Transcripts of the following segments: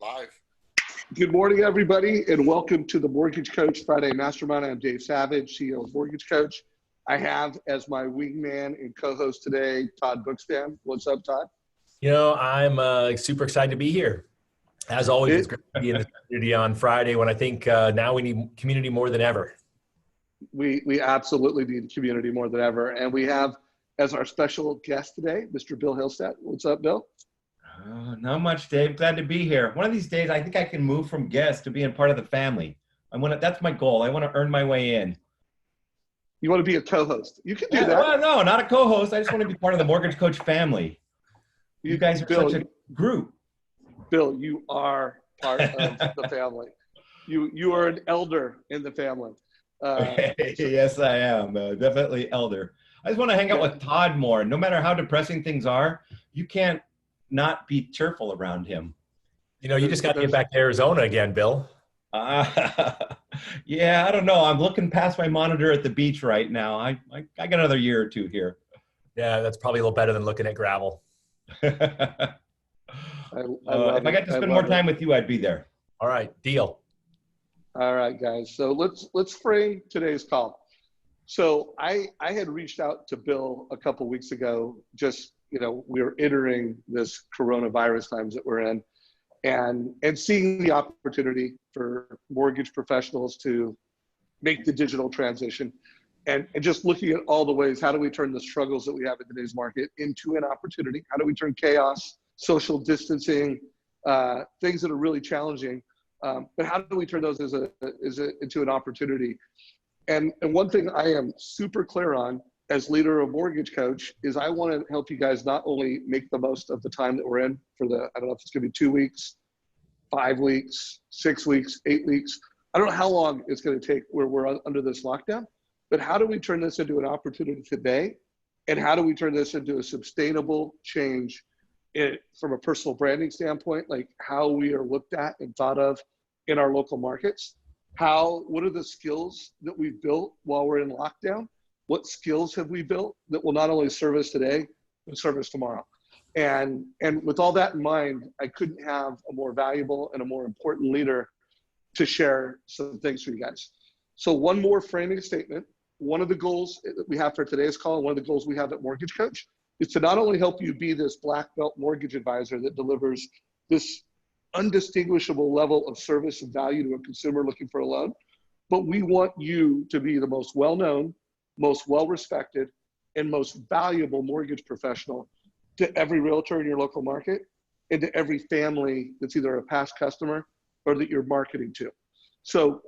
Live. Good morning, everybody, and welcome to the Mortgage Coach Friday Mastermind. I'm Dave Savage, CEO of Mortgage Coach. I have as my wingman and co-host today, Todd Bookspan. What's up, Todd? You know, I'm super excited to be here. As always, it's great to be in the community on Friday when I think now we need community more than ever. We absolutely need community more than ever. And we have as our special guest today, Mr. Bill Hillestad. What's up, Bill? Not much, Dave. Glad to be here. One of these days, I think I can move from guest to being part of the family. That's my goal. I want to earn my way in. You want to be a co-host? You can do that. Well, no, not a co-host. I just want to be part of the Mortgage Coach family. You guys are Bill, such a group. Bill, you are part of the family. You are an elder in the family. Yes, I am. Definitely elder. I just want to hang out with Todd more. No matter how depressing things are, you can't not be cheerful around him. You know, you just got to get back to Arizona again, Bill. Yeah, I don't know. I'm looking past my monitor at the beach right now. I got another year or two here. Yeah, that's probably a little better than looking at gravel. If I got to spend more time with you, I'd be there. All right, deal. All right, guys. So let's frame today's call. So I had reached out to Bill a couple weeks ago. Just, you know, we were entering this coronavirus times that we're in, and seeing the opportunity for mortgage professionals to make the digital transition, and just looking at all the ways, how do we turn the struggles that we have in today's market into an opportunity? How do we turn chaos, social distancing, things that are really challenging, but how do we turn those into an opportunity? And one thing I am super clear on as leader of Mortgage Coach is I want to help you guys not only make the most of the time that we're in for I don't know if it's going to be 2 weeks, 5 weeks, 6 weeks, 8 weeks. I don't know how long it's going to take where we're under this lockdown, but how do we turn this into an opportunity today? And how do we turn this into a sustainable change from a personal branding standpoint, like how we are looked at and thought of in our local markets? What are the skills that we've built while we're in lockdown? What skills have we built that will not only serve us today, but serve us tomorrow? And with all that in mind, I couldn't have a more valuable and a more important leader to share some things for you guys. So one more framing statement. One of the goals that we have for today's call, and one of the goals we have at Mortgage Coach, is to not only help you be this black belt mortgage advisor that delivers this undistinguishable level of service and value to a consumer looking for a loan, but we want you to be the most well-known, most well-respected, and most valuable mortgage professional to every realtor in your local market and to every family that's either a past customer or that you're marketing to. So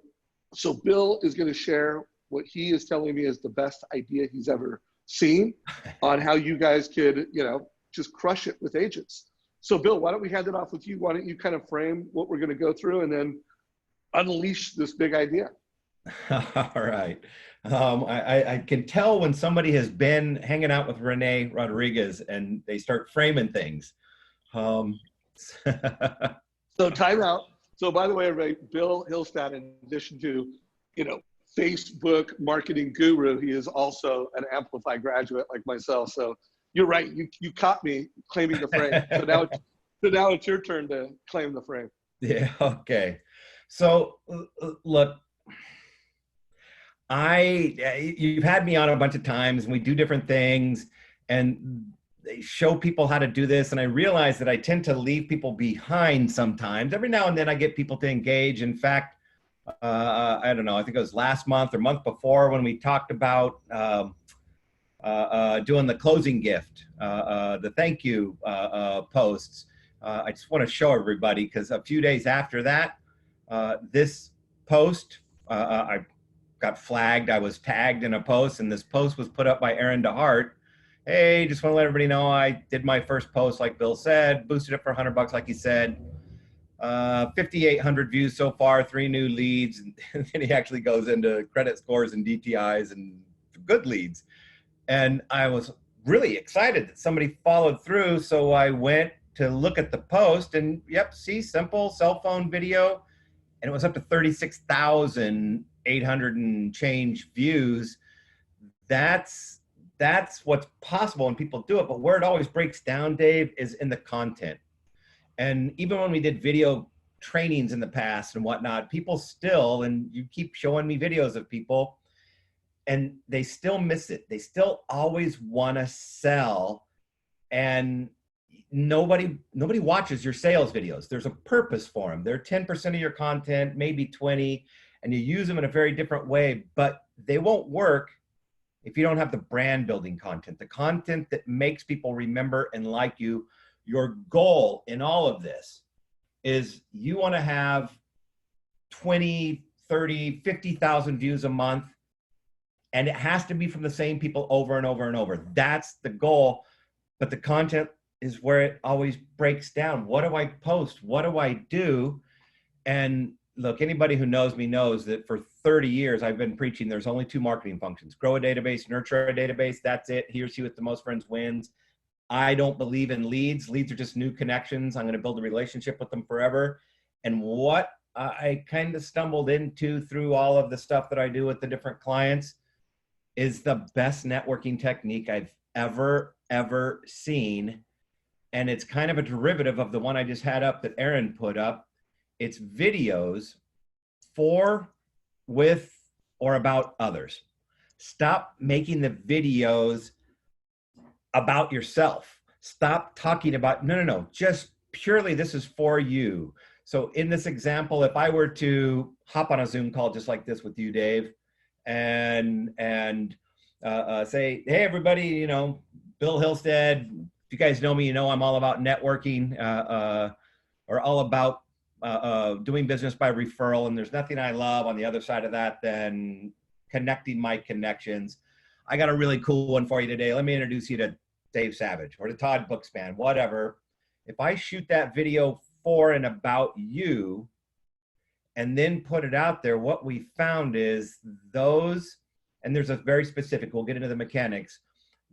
Bill is going to share what he is telling me is the best idea he's ever seen on how you guys could, you know, just crush it with agents. So Bill, why don't we hand it off with you? Why don't you kind of frame what we're going to go through and then unleash this big idea? All right. I can tell when somebody has been hanging out with Renee Rodriguez and they start framing things. So time out. So by the way, everybody, Bill Hillestad, in addition to, you know, Facebook marketing guru, he is also an Amplify graduate like myself. So you're right. You caught me claiming the frame. So now it's your turn to claim the frame. Yeah. Okay. So look, you've had me on a bunch of times and we do different things and they show people how to do this. And I realize that I tend to leave people behind sometimes. Every now and then I get people to engage. In fact, I don't know, I think it was last month or month before when we talked about doing the closing gift, the thank you posts. I just want to show everybody because a few days after that, this post, I got flagged. I was tagged in a post and this post was put up by Aaron DeHart. Hey, just want to let everybody know I did my first post like Bill said, boosted it for $100 like he said. 5,800 views so far, 3 new leads. And then he actually goes into credit scores and DTIs and good leads. And I was really excited that somebody followed through. So I went to look at the post and yep, see, simple cell phone video. And it was up to 36,800 and change views. That's what's possible when people do it. But where it always breaks down, Dave, is in the content. And even when we did video trainings in the past and whatnot, people still, and you keep showing me videos of people, and they still miss it. They still always want to sell, and nobody watches your sales videos. There's a purpose for them. They're 10% of your content, maybe 20, and you use them in a very different way, but they won't work if you don't have the brand building content, the content that makes people remember and like you. Your goal in all of this is you want to have 20, 30, 50,000 views a month, and it has to be from the same people over and over and over. That's the goal, but the content is where it always breaks down. What do I post? What do I do? And look, anybody who knows me knows that for 30 years, I've been preaching there's only 2 marketing functions: grow a database, nurture a database. That's it. He or she with the most friends wins. I don't believe in leads. Leads are just new connections. I'm going to build a relationship with them forever. And what I kind of stumbled into through all of the stuff that I do with the different clients is the best networking technique I've ever seen. And it's kind of a derivative of the one I just had up that Aaron put up. It's videos for, with, or about others. Stop making the videos about yourself. Stop talking about, no, just purely this is for you. So in this example, if I were to hop on a Zoom call just like this with you, Dave, and say, hey, everybody, you know, Bill Hillestad, if you guys know me, you know I'm all about networking, or all about doing business by referral. And there's nothing I love on the other side of that than connecting my connections. I got a really cool one for you today. Let me introduce you to Dave Savage or to Todd Bookspan, whatever. If I shoot that video for and about you and then put it out there, what we found is those, and there's a very specific, we'll get into the mechanics,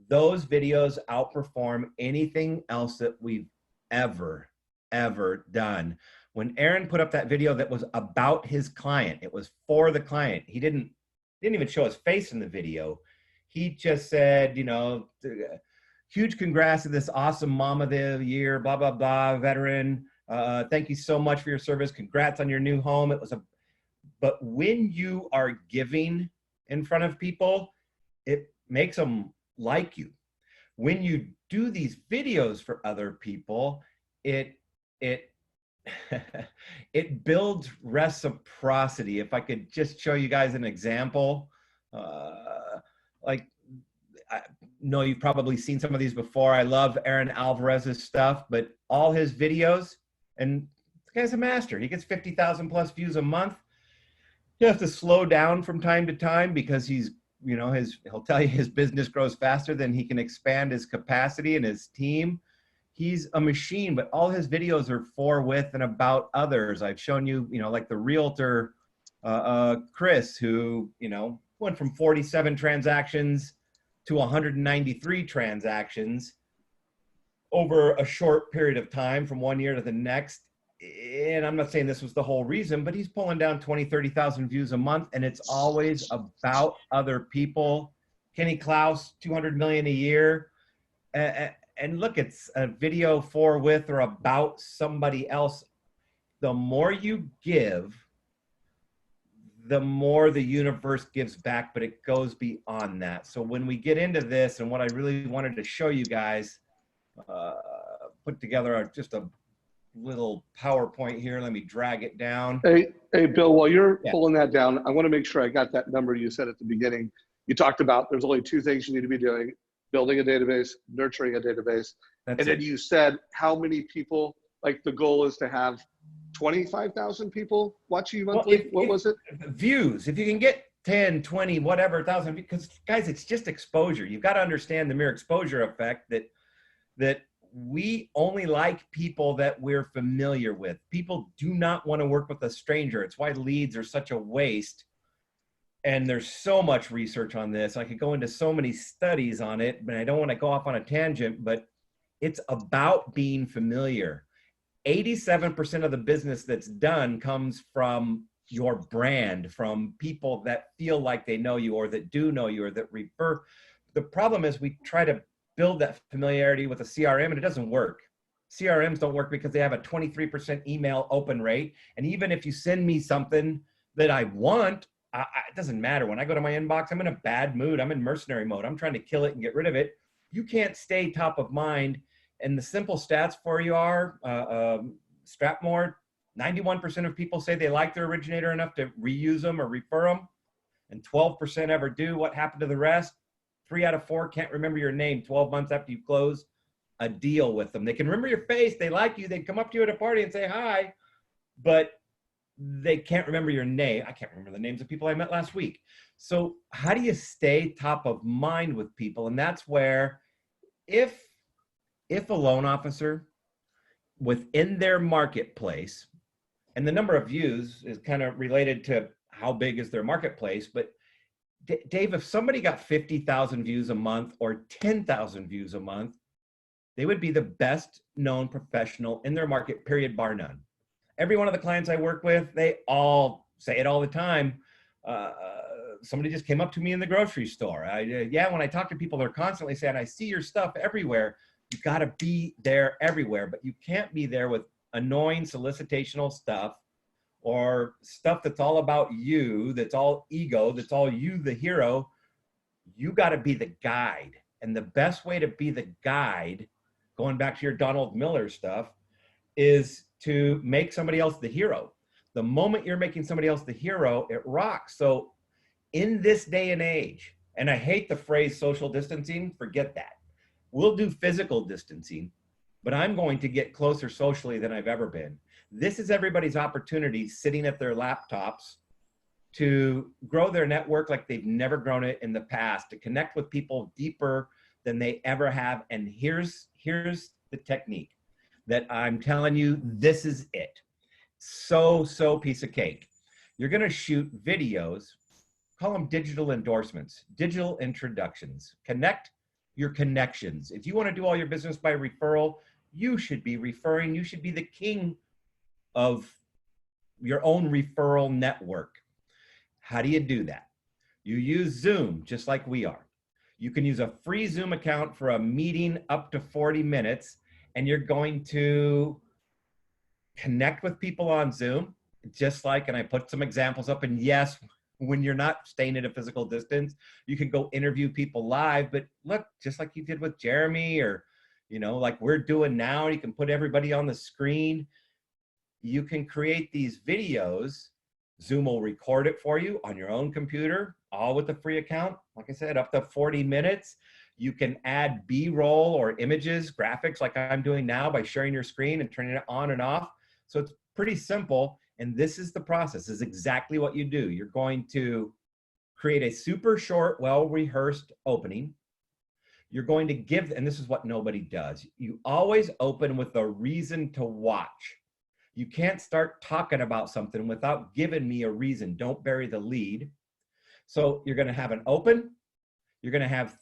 those videos outperform anything else that we've ever done. When Aaron put up that video that was about his client, it was for the client. He didn't even show his face in the video. He just said, you know, huge congrats to this awesome mom of the year, blah, blah, blah, veteran. Thank you so much for your service. Congrats on your new home. But when you are giving in front of people, it makes them like you. When you do these videos for other people, it it builds reciprocity. If I could just show you guys an example, like I know you've probably seen some of these before. I love Aaron Alvarez's stuff, but all his videos, and this guy's a master. He gets 50,000 plus views a month. You have to slow down from time to time because he's, you know, he'll tell you his business grows faster than he can expand his capacity and his team. He's a machine, but all his videos are for, with, and about others. I've shown you, you know, like the realtor, Chris, who, you know, went from 47 transactions to 193 transactions over a short period of time from one year to the next. And I'm not saying this was the whole reason, but he's pulling down 20, 30,000 views a month, and it's always about other people. Kenny Klaus, 200 million a year. And look, it's a video for, with, or about somebody else. The more you give, the more the universe gives back, but it goes beyond that. So when we get into this, and what I really wanted to show you guys, put together just a little PowerPoint here. Let me drag it down. Hey, Bill, while you're pulling that down, I want to make sure I got that number you said at the beginning. You talked about there's only 2 things you need to be doing: building a database, nurturing a database. And then you said how many people, like the goal is to have 25,000 people watching you monthly. What was it? Views. If you can get 10, 20, whatever, 1,000, because guys, it's just exposure. You've got to understand the mere exposure effect that we only like people that we're familiar with. People do not want to work with a stranger. It's why leads are such a waste. And there's so much research on this. I could go into so many studies on it, but I don't want to go off on a tangent, but it's about being familiar. 87% of the business that's done comes from your brand, from people that feel like they know you or that do know you or that refer. The problem is we try to build that familiarity with a CRM and it doesn't work. CRMs don't work because they have a 23% email open rate. And even if you send me something that I want, it doesn't matter. When I go to my inbox, I'm in a bad mood. I'm in mercenary mode. I'm trying to kill it and get rid of it. You can't stay top of mind. And the simple stats for you are, Strapmore, 91% of people say they like their originator enough to reuse them or refer them. And 12% ever do. What happened to the rest? 3 out of 4 can't remember your name 12 months after you close a deal with them. They can remember your face. They like you. They come up to you at a party and say hi, but they can't remember your name. I can't remember the names of people I met last week. So how do you stay top of mind with people? And that's where if a loan officer within their marketplace, and the number of views is kind of related to how big is their marketplace, but Dave, if somebody got 50,000 views a month or 10,000 views a month, they would be the best known professional in their market, period, bar none. Every one of the clients I work with, they all say it all the time. Somebody just came up to me in the grocery store. When I talk to people, they're constantly saying, I see your stuff everywhere. You got to be there everywhere, but you can't be there with annoying solicitational stuff or stuff that's all about you, that's all ego, that's all you, the hero. You got to be the guide. And the best way to be the guide, going back to your Donald Miller stuff, is to make somebody else the hero. The moment you're making somebody else the hero, it rocks. So in this day and age, and I hate the phrase social distancing, forget that. We'll do physical distancing, but I'm going to get closer socially than I've ever been. This is everybody's opportunity sitting at their laptops to grow their network like they've never grown it in the past, to connect with people deeper than they ever have. And here's the technique that I'm telling you, this is it. So piece of cake. You're gonna shoot videos, call them digital endorsements, digital introductions, connect your connections. If you wanna do all your business by referral, you should be referring, you should be the king of your own referral network. How do you do that? You use Zoom, just like we are. You can use a free Zoom account for a meeting up to 40 minutes, and you're going to connect with people on Zoom, just like, and I put some examples up, and yes, when you're not staying at a physical distance, you can go interview people live, but look, just like you did with Jeremy, or, like we're doing now, you can put everybody on the screen. You can create these videos. Zoom will record it for you on your own computer, all with the free account. Like I said, up to 40 minutes. You can add B-roll or images, graphics like I'm doing now by sharing your screen and turning it on and off. So it's pretty simple. And this is the process. This is exactly what you do. You're going to create a super short, well-rehearsed opening. You're going to give, and this is what nobody does. You always open with a reason to watch. You can't start talking about something without giving me a reason. Don't bury the lead. So you're going to have an open. You're going to have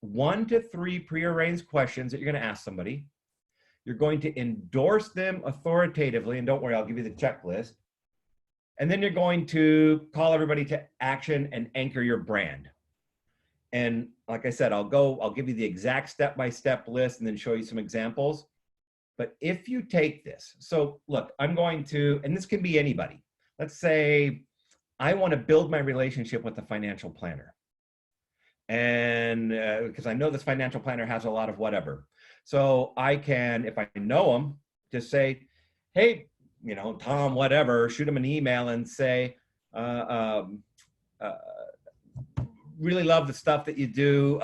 1 to 3 prearranged questions that you're going to ask somebody. You're going to endorse them authoritatively. And don't worry, I'll give you the checklist. And then you're going to call everybody to action and anchor your brand. And like I said, I'll give you the exact step-by-step list and then show you some examples. But if you take this, so look, I'm going to, and this can be anybody. Let's say I want to build my relationship with a financial planner. And because I know this financial planner has a lot of whatever. So I can, if I know them, just say, hey, Tom, whatever, shoot them an email and say, really love the stuff that you do.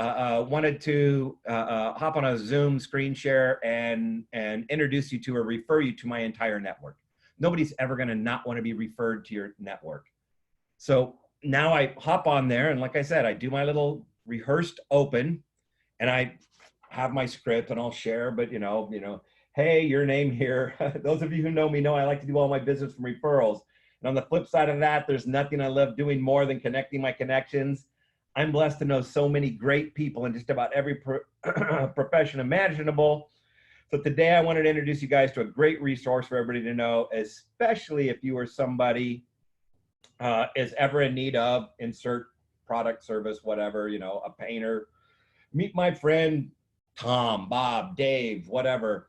Wanted to hop on a Zoom screen share and introduce you to or refer you to my entire network. Nobody's ever going to not want to be referred to your network. So now I hop on there, and like I said, I do my little rehearsed open, and I have my script, and I'll share. But hey, your name here. Those of you who know me know I like to do all my business from referrals. And on the flip side of that, there's nothing I love doing more than connecting my connections. I'm blessed to know so many great people in just about every profession imaginable. So today I wanted to introduce you guys to a great resource for everybody to know, especially if you are somebody is ever in need of, insert product, service, whatever, a painter. Meet my friend Tom, Bob, Dave, whatever.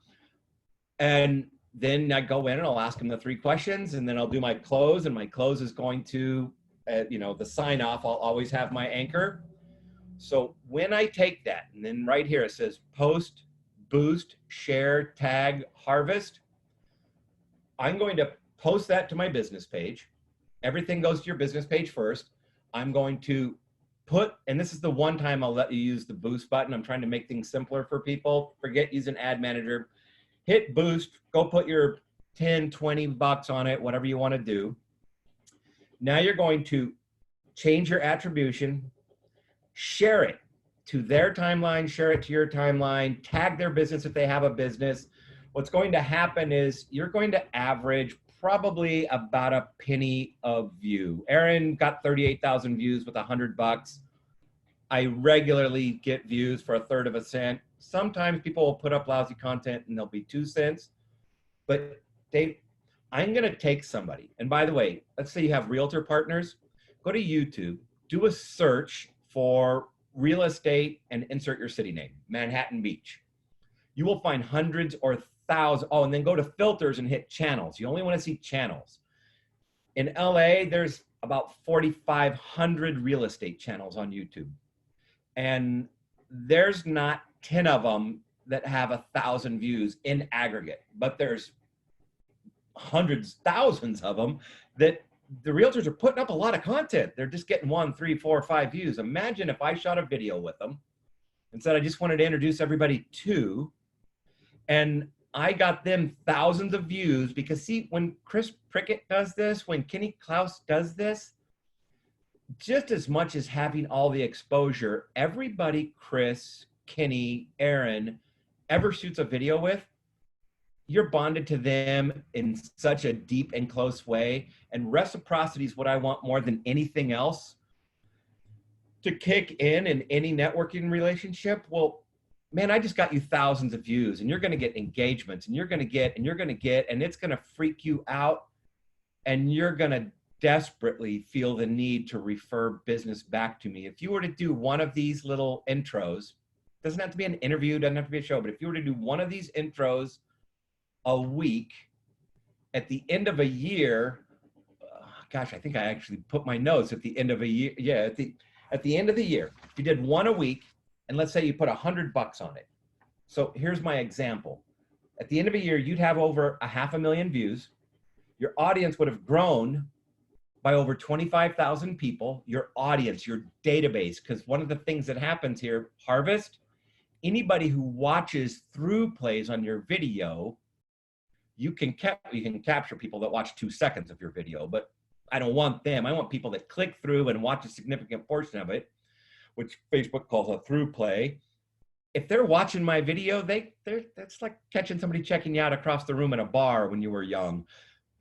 And then I go in and I'll ask them the 3 questions, and then I'll do my close, and my close is going to, the sign off, I'll always have my anchor. So when I take that, and then right here it says post, boost, share, tag, harvest, I'm going to post that to my business page. Everything goes to your business page first. I'm going to put, and this is the one time I'll let you use the boost button. I'm trying to make things simpler for people. Forget using ad manager. Hit boost, go put your 10, 20 bucks on it, whatever you want to do. Now you're going to change your attribution, share it to their timeline, share it to your timeline, tag their business if they have a business. What's going to happen is you're going to average probably about a penny a view. Aaron got 38,000 views with $100. I regularly get views for 1/3 of a cent. Sometimes people will put up lousy content and they'll be 2 cents. But I'm going to take somebody. And by the way, let's say you have realtor partners. Go to YouTube, do a search for real estate and insert your city name, Manhattan Beach. You will find hundreds or thousands. Oh, and then go to filters and hit channels. You only want to see channels. In LA, there's about 4,500 real estate channels on YouTube. And there's not 10 of them that have 1,000 views in aggregate, but there's hundreds, thousands of them that the realtors are putting up a lot of content. They're just getting 1, 3, 4, 5 views. Imagine if I shot a video with them and said, I just wanted to introduce everybody to, and I got them thousands of views because see, when Chris Prickett does this, when Kenny Klaus does this, just as much as having all the exposure, everybody Chris, Kenny, Aaron ever shoots a video with, you're bonded to them in such a deep and close way. And reciprocity is what I want more than anything else to kick in any networking relationship. Well, man, I just got you thousands of views, and you're going to get engagements, and you're going to get, and it's going to freak you out. And you're going to desperately feel the need to refer business back to me. If you were to do one of these little intros, doesn't have to be an interview, doesn't have to be a show, but if you were to do one of these intros a week at the end of a year, gosh, I think I actually put my notes at the end of a year. Yeah, at the end of the year, if you did one a week, and let's say you put $100 on it. So here's my example. At the end of a year, you'd have over 500,000 views. Your audience would have grown by over 25,000 people. Your audience, your database, because one of the things that happens here, harvest, anybody who watches through plays on your video, you can capture people that watch 2 seconds of your video, but I don't want them. I want people that click through and watch a significant portion of it, which Facebook calls a through play. If they're watching my video, that's like catching somebody checking you out across the room in a bar when you were young.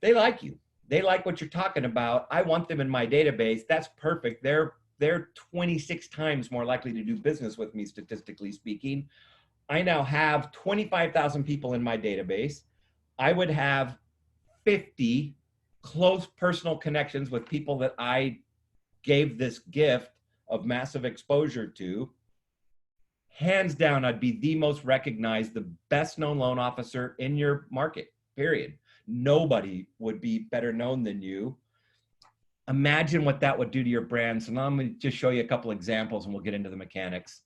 They like you. They like what you're talking about. I want them in my database. That's perfect. They're 26 times more likely to do business with me, statistically speaking. I now have 25,000 people in my database. I would have 50 close personal connections with people that I gave this gift of massive exposure to. Hands down, I'd be the most recognized, the best known loan officer in your market, period. Nobody would be better known than you. Imagine what that would do to your brand. So now I'm going to just show you a couple examples and we'll get into the mechanics.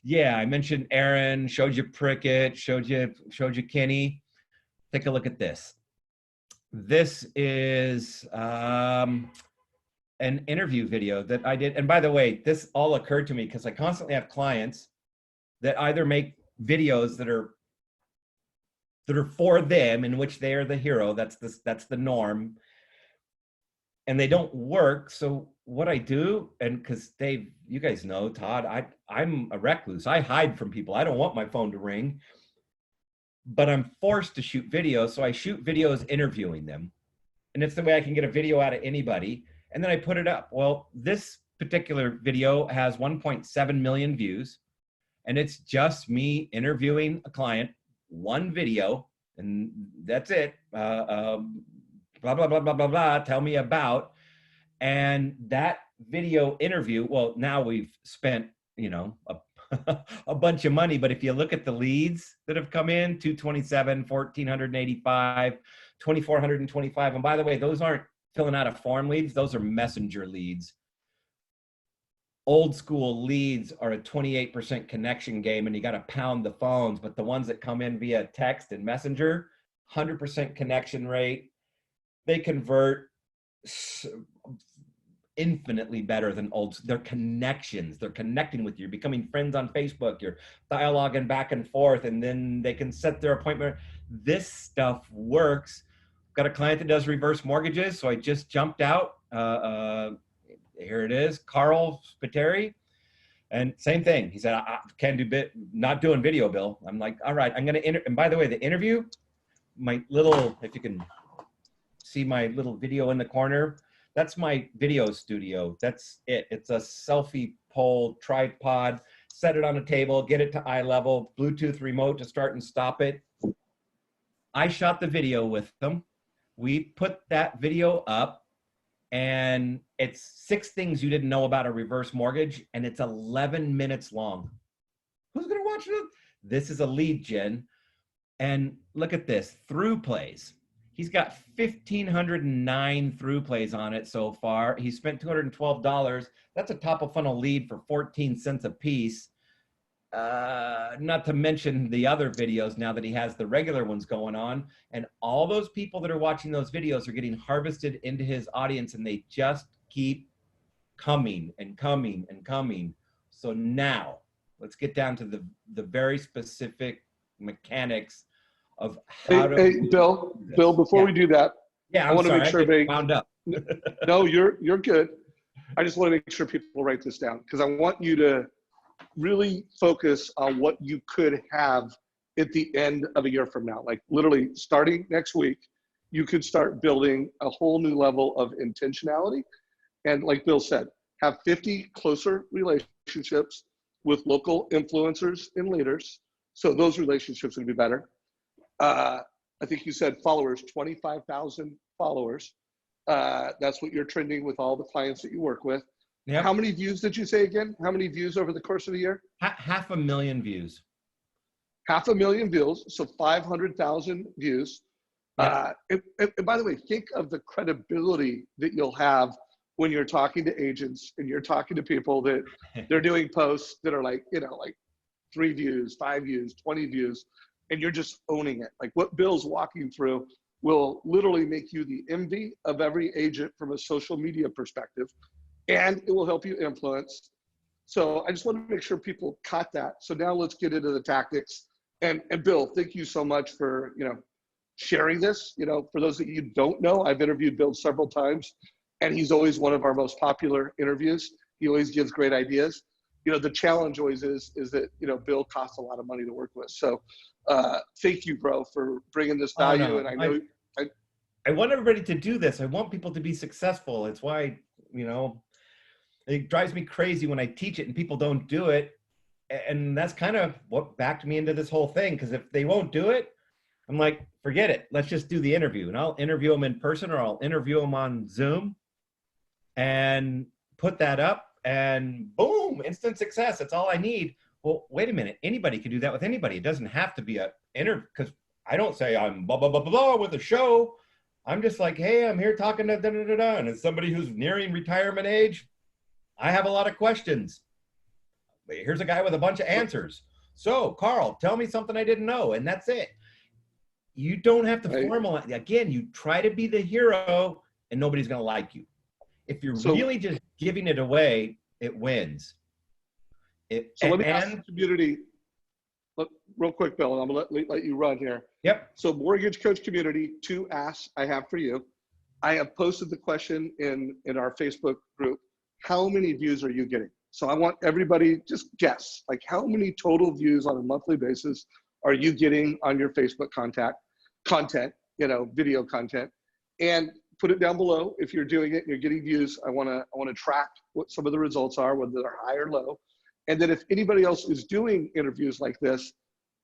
Yeah, I mentioned Aaron, showed you Prickett, showed you Kenny. Take a look at this. This is an interview video that I did. And by the way, this all occurred to me because I constantly have clients that either make videos that are for them, in which they are the hero. That's the norm. And they don't work. So what I do, and because Dave, you guys know, Todd, I'm a recluse. I hide from people. I don't want my phone to ring, but I'm forced to shoot videos. So I shoot videos interviewing them. And it's the way I can get a video out of anybody. And then I put it up. Well, this particular video has 1.7 million views. And it's just me interviewing a client, one video, and that's it. Blah, blah, blah, blah, blah, blah, tell me about. And that video interview, well, now we've spent, a bunch of money. But if you look at the leads that have come in, 227, 1,485, 2,425. And by the way, those aren't filling out a form leads. Those are messenger leads. Old school leads are a 28% connection game, and you got to pound the phones. But the ones that come in via text and messenger, 100% connection rate. They convert infinitely better than old. They're connections. They're connecting with you. You're becoming friends on Facebook. You're dialoguing back and forth, and then they can set their appointment. This stuff works. Got a client that does reverse mortgages, so I just jumped out. Here it is, Carl Spiteri. And same thing. He said, I can't do not doing video, Bill. I'm like, all right, I'm going to and by the way, the interview, my little, if you can see my little video in the corner, that's my video studio. That's it. It's a selfie pole tripod, set it on a table, get it to eye level, Bluetooth remote to start and stop it. I shot the video with them. We put that video up, and it's 6 things you didn't know about a reverse mortgage, and it's 11 minutes long. Who's going to watch it? This is a lead gen. And look at this, through plays. He's got 1,509 through plays on it so far. He spent $212. That's a top of funnel lead for 14 cents a piece. Not to mention the other videos now that he has the regular ones going on. And all those people that are watching those videos are getting harvested into his audience, and they just keep coming and coming and coming. So now let's get down to the very specific mechanics of how to. Hey, Bill, before we do that, yeah, I want to make sure they wound up. No, you're good. I just want to make sure people write this down, because I want you to really focus on what you could have at the end of a year from now. Like literally starting next week, you could start building a whole new level of intentionality. And like Bill said, have 50 closer relationships with local influencers and leaders. So those relationships would be better. I think you said followers, 25,000 followers. That's what you're trending with all the clients that you work with. Yep. How many views did you say again? How many views over the course of the year? 500,000 views. 500,000 views, so 500,000 views. Yeah. And by the way, think of the credibility that you'll have when you're talking to agents and you're talking to people that they're doing posts that are like, like 3 views, 5 views, 20 views, and you're just owning it. Like what Bill's walking through will literally make you the envy of every agent from a social media perspective, and it will help you influence. So I just want to make sure people caught that. So now let's get into the tactics. And Bill, thank you so much for, sharing this. For those that you don't know, I've interviewed Bill several times, and he's always one of our most popular interviews. He always gives great ideas. The challenge always is that, Bill costs a lot of money to work with. So thank you, bro, for bringing this value. Oh, no. And I know I want everybody to do this. I want people to be successful. It's why, it drives me crazy when I teach it and people don't do it. And that's kind of what backed me into this whole thing. Because if they won't do it, I'm like, forget it. Let's just do the interview. And I'll interview them in person, or I'll interview them on Zoom and put that up, and boom, instant success. That's all I need. Well, wait a minute. Anybody can do that with anybody. It doesn't have to be an interview, because I don't say I'm blah, blah, blah, blah, blah with a show. I'm just like, hey, I'm here talking to da-da-da-da. And as somebody who's nearing retirement age, I have a lot of questions. Here's a guy with a bunch of answers. So, Carl, tell me something I didn't know, and that's it. You don't have to formalize. Again, you try to be the hero, and nobody's going to like you. If you're really just giving it away, it wins. Let me ask the community, real quick, Bill, and I'm going to let you run here. Yep. So Mortgage Coach community, 2 asks I have for you. I have posted the question in our Facebook group. How many views are you getting? So I want everybody just guess, like how many total views on a monthly basis are you getting on your Facebook content, video content, and put it down below. If you're doing it and you're getting views, I want to track what some of the results are, whether they're high or low. And then if anybody else is doing interviews like this,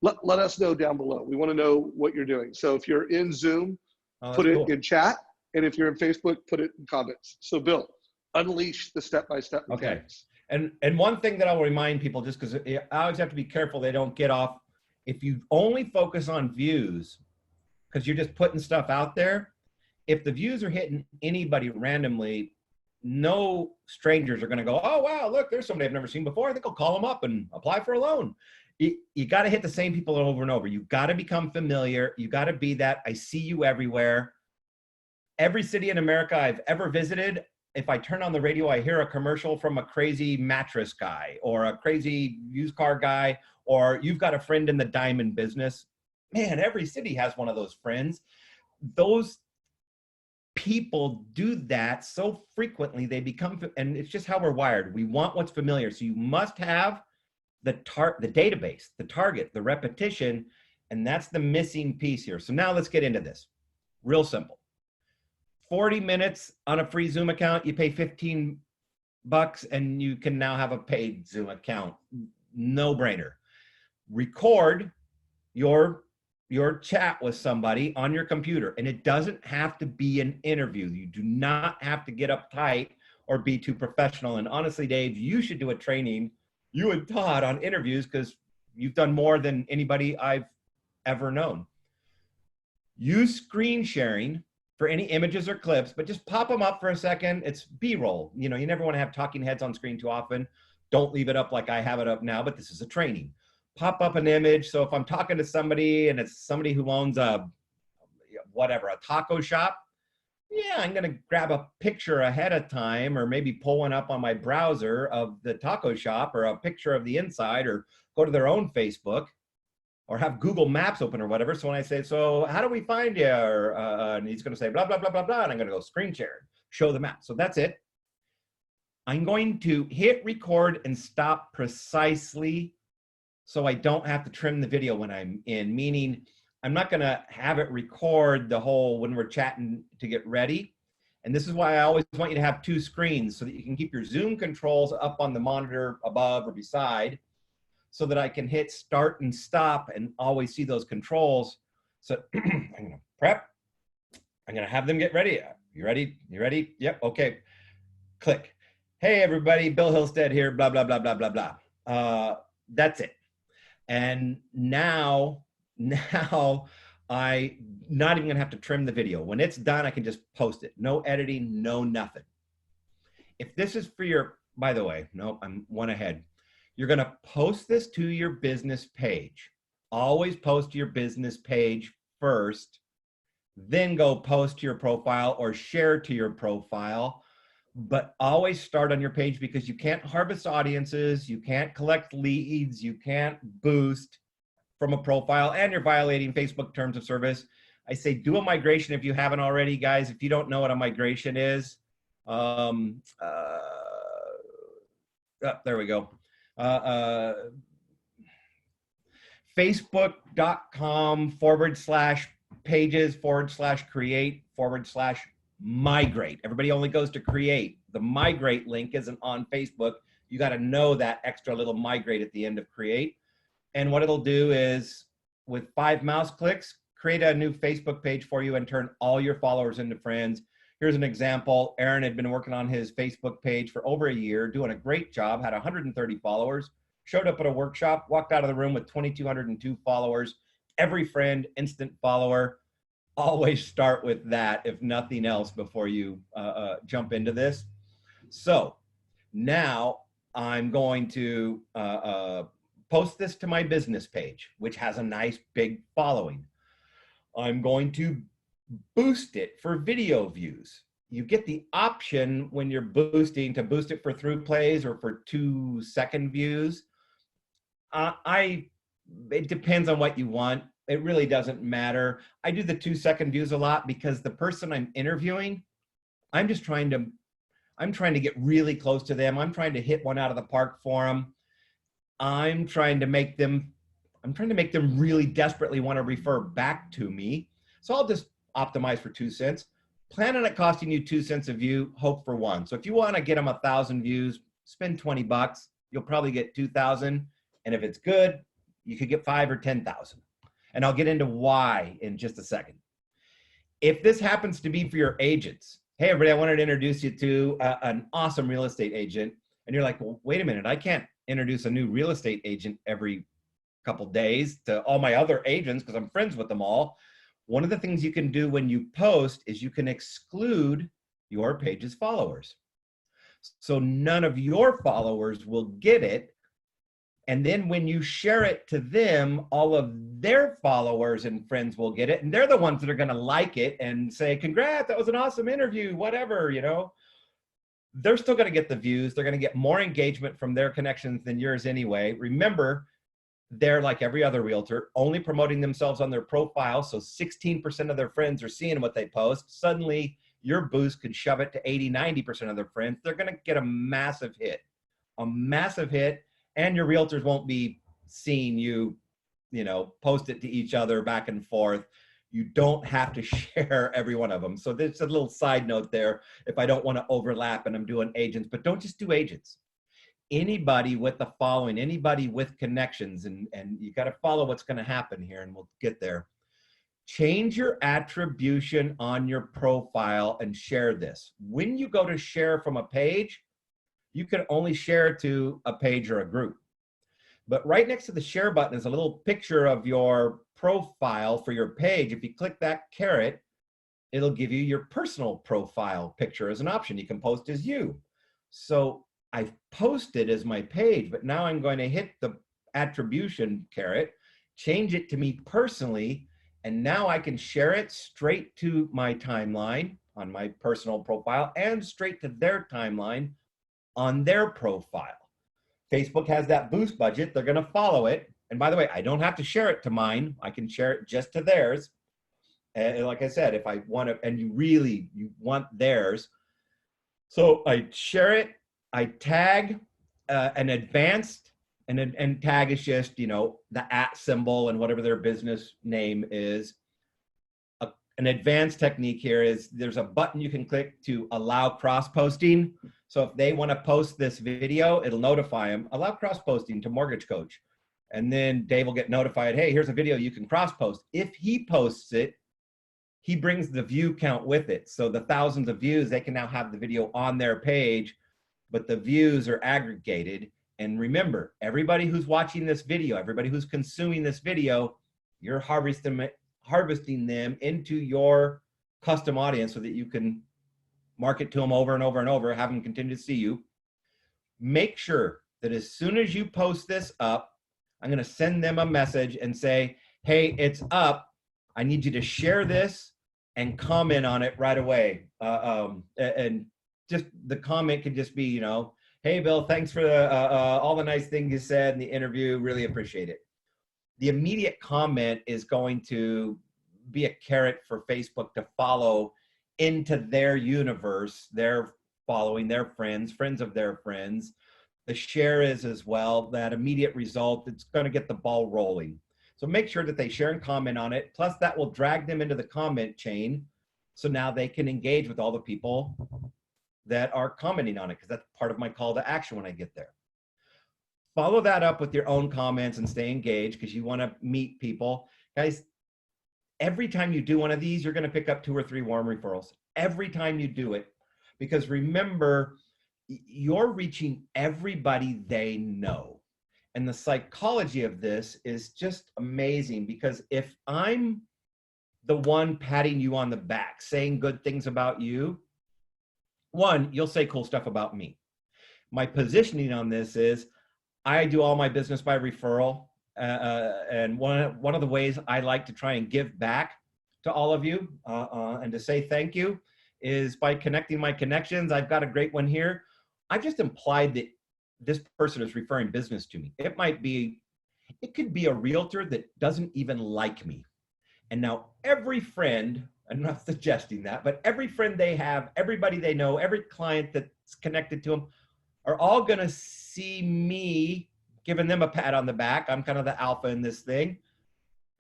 let us know down below. We want to know what you're doing. So if you're in Zoom, put it in chat. And if you're in Facebook, put it in comments. So Bill, unleash the step-by-step mechanics. And one thing that I'll remind people, just because I always have to be careful they don't get off, if you only focus on views, because you're just putting stuff out there, if the views are hitting anybody randomly, no strangers are going to go, oh, wow, look, there's somebody I've never seen before. I think I'll call them up and apply for a loan. You got to hit the same people over and over. You got to become familiar. You got to be that I see you everywhere. Every city in America I've ever visited, if I turn on the radio, I hear a commercial from a crazy mattress guy or a crazy used car guy, or you've got a friend in the diamond business. Man, every city has one of those friends. Those people do that so frequently, they become, and it's just how we're wired. We want what's familiar. So you must have the database, the target, the repetition, and that's the missing piece here. So now let's get into this. Real simple. 40 minutes on a free Zoom account, you pay 15 bucks and you can now have a paid Zoom account. No brainer. Record your chat with somebody on your computer, and it doesn't have to be an interview. You do not have to get uptight or be too professional. And honestly, Dave, you should do a training, you and Todd, on interviews, because you've done more than anybody I've ever known. Use screen sharing for any images or clips, but just pop them up for a second. It's B-roll. You know, you never want to have talking heads on screen too often. Don't leave it up like I have it up now, but this is a training. Pop up an image. So if I'm talking to somebody and it's somebody who owns a taco shop, yeah, I'm going to grab a picture ahead of time, or maybe pull one up on my browser of the taco shop, or a picture of the inside, or go to their own Facebook, or have Google Maps open or whatever. So when I say, so how do we find you? Or, and he's going to say, blah, blah, blah, blah, blah. And I'm going to go screen share, show the map. So that's it. I'm going to hit record and stop precisely so I don't have to trim the video when I'm in, meaning I'm not going to have it record the whole when we're chatting to get ready. And this is why I always want you to have two screens, so that you can keep your Zoom controls up on the monitor above or beside, so that I can hit start and stop and always see those controls. So I'm going to prep. I'm going to have them get ready. You ready? You ready? Yep. Okay. Click. Hey, everybody. Bill Hillestad here. Blah, blah, blah, blah, blah, blah. That's it. And now I not even going to have to trim the video. When it's done, I can just post it. No editing, no nothing. If this is for your, by the way, no, I'm one ahead. You're going to post this to your business page. Always post to your business page first, then go post to your profile or share to your profile. But always start on your page, because you can't harvest audiences, you can't collect leads, you can't boost from a profile, and you're violating Facebook terms of service. I say do a migration if you haven't already, guys. If you don't know what a migration is, there we go. Facebook.com/pages/create/migrate. Everybody only goes to create. The migrate link isn't on Facebook. You got to know that extra little migrate at the end of create. And what it'll do is, with 5 mouse clicks, create a new Facebook page for you and turn all your followers into friends. Here's an example. Aaron had been working on his Facebook page for over a year, doing a great job, had 130 followers, showed up at a workshop, walked out of the room with 2,202 followers. Every friend, instant follower. Always start with that, if nothing else, before you jump into this. So now I'm going to post this to my business page, which has a nice big following. I'm going to boost it for video views. You get the option when you're boosting to boost it for through plays or for 2-second views. It depends on what you want. It really doesn't matter. I do the 2-second views a lot because the person I'm interviewing, I'm trying to get really close to them. I'm trying to hit one out of the park for them. I'm trying to make them really desperately want to refer back to me. So I'll just optimize for 2 cents. Plan on it costing you 2 cents a view, hope for 1. So if you want to get them 1,000 views, spend 20 bucks. You'll probably get 2,000. And if it's good, you could get 5 or 10,000. And I'll get into why in just a second. If this happens to be for your agents, hey, everybody, I wanted to introduce you to an awesome real estate agent. And you're like, well, wait a minute, I can't introduce a new real estate agent every couple days to all my other agents because I'm friends with them all. One of the things you can do when you post is you can exclude your page's followers. So none of your followers will get it. And then when you share it to them, all of their followers and friends will get it. And they're the ones that are going to like it and say, congrats, that was an awesome interview, whatever, you know. They're still going to get the views. They're going to get more engagement from their connections than yours anyway. Remember, they're like every other realtor, only promoting themselves on their profile. So 16% of their friends are seeing what they post. Suddenly, your boost could shove it to 80, 90% of their friends. They're going to get a massive hit, and your realtors won't be seeing you, you know, post it to each other back and forth. You don't have to share every one of them. So there's a little side note there if I don't want to overlap and I'm doing agents, but don't just do agents. Anybody with the following, anybody with connections, and you got to follow what's going to happen here, and we'll get there. Change your attribution on your profile and share this. When you go to share from a page, you can only share to a page or a group. But right next to the share button is a little picture of your profile for your page. If you click that caret, it'll give you your personal profile picture as an option. You can post as you. So I've posted as my page, but now I'm going to hit the attribution caret, change it to me personally, and now I can share it straight to my timeline on my personal profile and straight to their timeline on their profile. Facebook has that boost budget. They're going to follow it. And by the way, I don't have to share it to mine. I can share it just to theirs. And like I said, if I want to, and you want theirs. So I share it. I tag an advanced, and tag is just, you know, the @ symbol and whatever their business name is. An advanced technique here is there's a button you can click to allow cross-posting. So if they want to post this video, it'll notify them, allow cross-posting to Mortgage Coach. And then Dave will get notified, hey, here's a video you can cross-post. If he posts it, he brings the view count with it. So the thousands of views, they can now have the video on their page, but the views are aggregated. And remember, everybody who's watching this video, everybody who's consuming this video, you're harvesting them into your custom audience so that you can market to them over and over and over, have them continue to see you. Make sure that as soon as you post this up, I'm going to send them a message and say, hey, it's up. I need you to share this and comment on it right away. And just the comment could just be, you know, hey, Bill, thanks for all the nice things you said in the interview. Really appreciate it. The immediate comment is going to be a carrot for Facebook to follow into their universe. They're following their friends, friends of their friends. The share is as well, that immediate result, it's going to get the ball rolling. So make sure that they share and comment on it. Plus that will drag them into the comment chain. So now they can engage with all the people that are commenting on it, because that's part of my call to action when I get there. Follow that up with your own comments and stay engaged, because you want to meet people. Guys, every time you do one of these, you're going to pick up 2 or 3 warm referrals. Every time you do it. Because remember, you're reaching everybody they know. And the psychology of this is just amazing, because if I'm the one patting you on the back, saying good things about you, one, you'll say cool stuff about me. My positioning on this is I do all my business by referral. And one of the ways I like to try and give back to all of you and to say thank you is by connecting my connections. I've got a great one here. I've just implied that this person is referring business to me. It could be a realtor that doesn't even like me. And now every friend, I'm not suggesting that, but every friend they have, everybody they know, every client that's connected to them are all going to see me giving them a pat on the back. I'm kind of the alpha in this thing,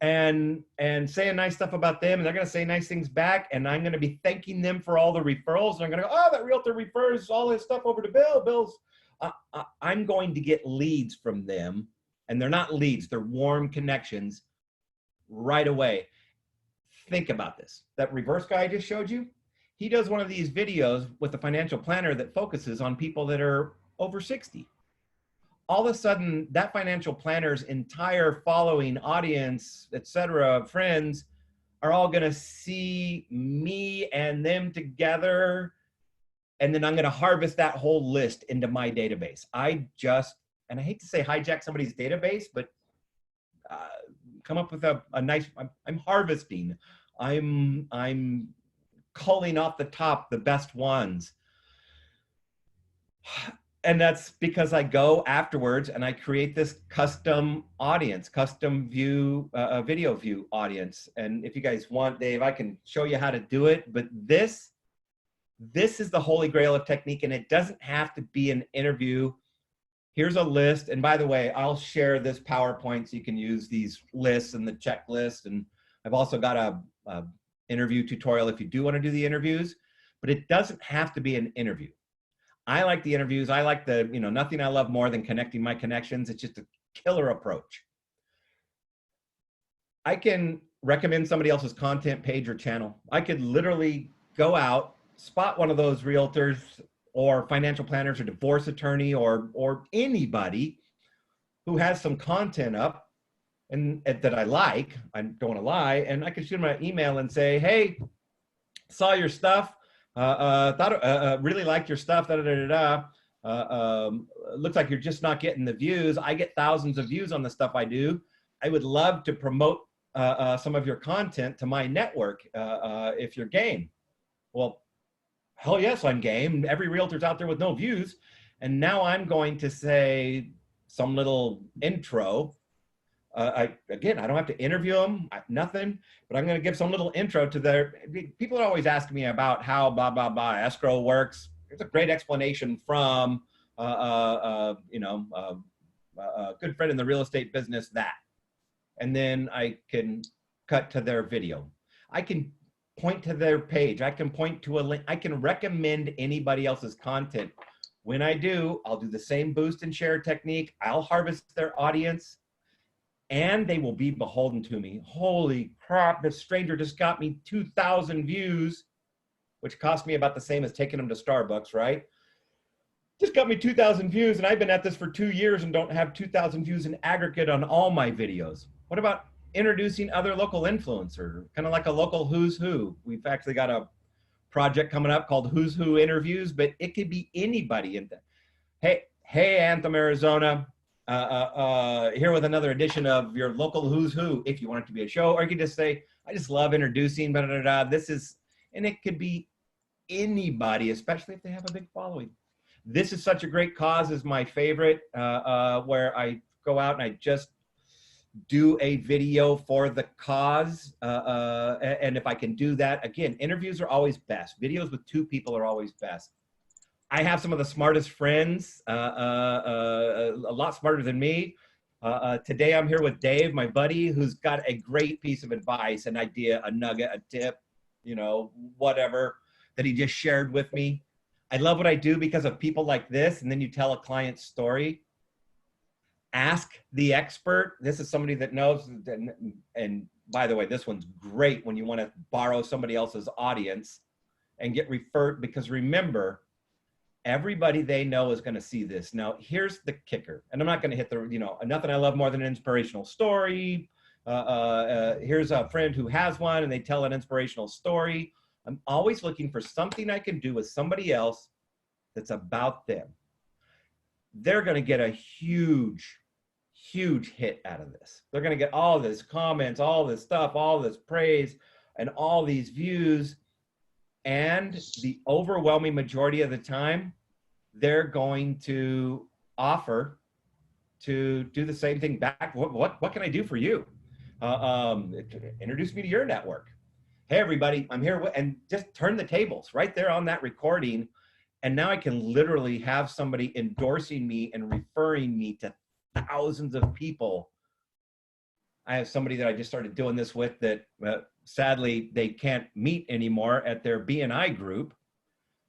and saying nice stuff about them. And they're going to say nice things back. And I'm going to be thanking them for all the referrals. And I'm going to go, oh, that realtor refers all his stuff over to Bill. I'm going to get leads from them. And they're not leads, they're warm connections right away. Think about this. That reverse guy I just showed you, he does one of these videos with a financial planner that focuses on people that are over 60. All of a sudden, that financial planner's entire following, audience, etc., friends, are all going to see me and them together. And then I'm going to harvest that whole list into my database. And I hate to say hijack somebody's database, but come up with a nice, I'm harvesting. I'm culling off the top, the best ones. And that's because I go afterwards and I create this custom audience, custom view, video view audience. And if you guys want, Dave, I can show you how to do it. But this is the holy grail of technique, and it doesn't have to be an interview. Here's a list. And by the way, I'll share this PowerPoint so you can use these lists and the checklist. And I've also got a interview tutorial if you do want to do the interviews, but it doesn't have to be an interview. I like the interviews. I like the, nothing I love more than connecting my connections. It's just a killer approach. I can recommend somebody else's content page or channel. I could literally go out, spot one of those realtors or financial planners or divorce attorney or anybody who has some content up and that I like, I don't want to lie, and I could shoot them an email and say, hey, saw your stuff. Really liked your stuff. Looks like you're just not getting the views. I get thousands of views on the stuff I do. I would love to promote some of your content to my network if you're game. Well, hell yes, I'm game. Every realtor's out there with no views. And now I'm going to say some little intro. Again, I don't have to interview them, nothing, but I'm going to give some little intro to their, people are always asking me about how blah, blah, blah, escrow works. There's a great explanation from, a good friend in the real estate business, that. And then I can cut to their video. I can point to their page. I can point to a link. I can recommend anybody else's content. When I do, I'll do the same boost and share technique. I'll harvest their audience. And they will be beholden to me. Holy crap, this stranger just got me 2,000 views, which cost me about the same as taking them to Starbucks, right? Just got me 2,000 views, and I've been at this for 2 years and don't have 2,000 views in aggregate on all my videos. What about introducing other local influencers, kind of like a local who's who? We've actually got a project coming up called Who's Who Interviews, but it could be anybody. Hey, Anthem, Arizona. Here with another edition of your local who's who, if you want it to be a show, or you can just say, I just love introducing, this is, and it could be anybody, especially if they have a big following. This is such a great cause, is my favorite, where I go out and I just do a video for the cause. And if I can do that, again, interviews are always best. Videos with 2 people are always best. I have some of the smartest friends, a lot smarter than me. Today I'm here with Dave, my buddy, who's got a great piece of advice, an idea, a nugget, a tip, whatever, that he just shared with me. I love what I do because of people like this, and then you tell a client's story. Ask the expert. This is somebody that knows, and by the way, this one's great when you want to borrow somebody else's audience and get referred, because remember, everybody they know is going to see this. Now, here's the kicker, and I'm not going to hit the, nothing I love more than an inspirational story. Here's a friend who has one and they tell an inspirational story. I'm always looking for something I can do with somebody else that's about them. They're going to get a huge, huge hit out of this. They're going to get all this comments, all this stuff, all this praise, and all these views. And the overwhelming majority of the time, they're going to offer to do the same thing back. What can I do for you? Introduce me to your network. Hey, everybody, I'm here. And just turn the tables right there on that recording. And now I can literally have somebody endorsing me and referring me to thousands of people. I have somebody that I just started doing this with that sadly they can't meet anymore at their BNI group,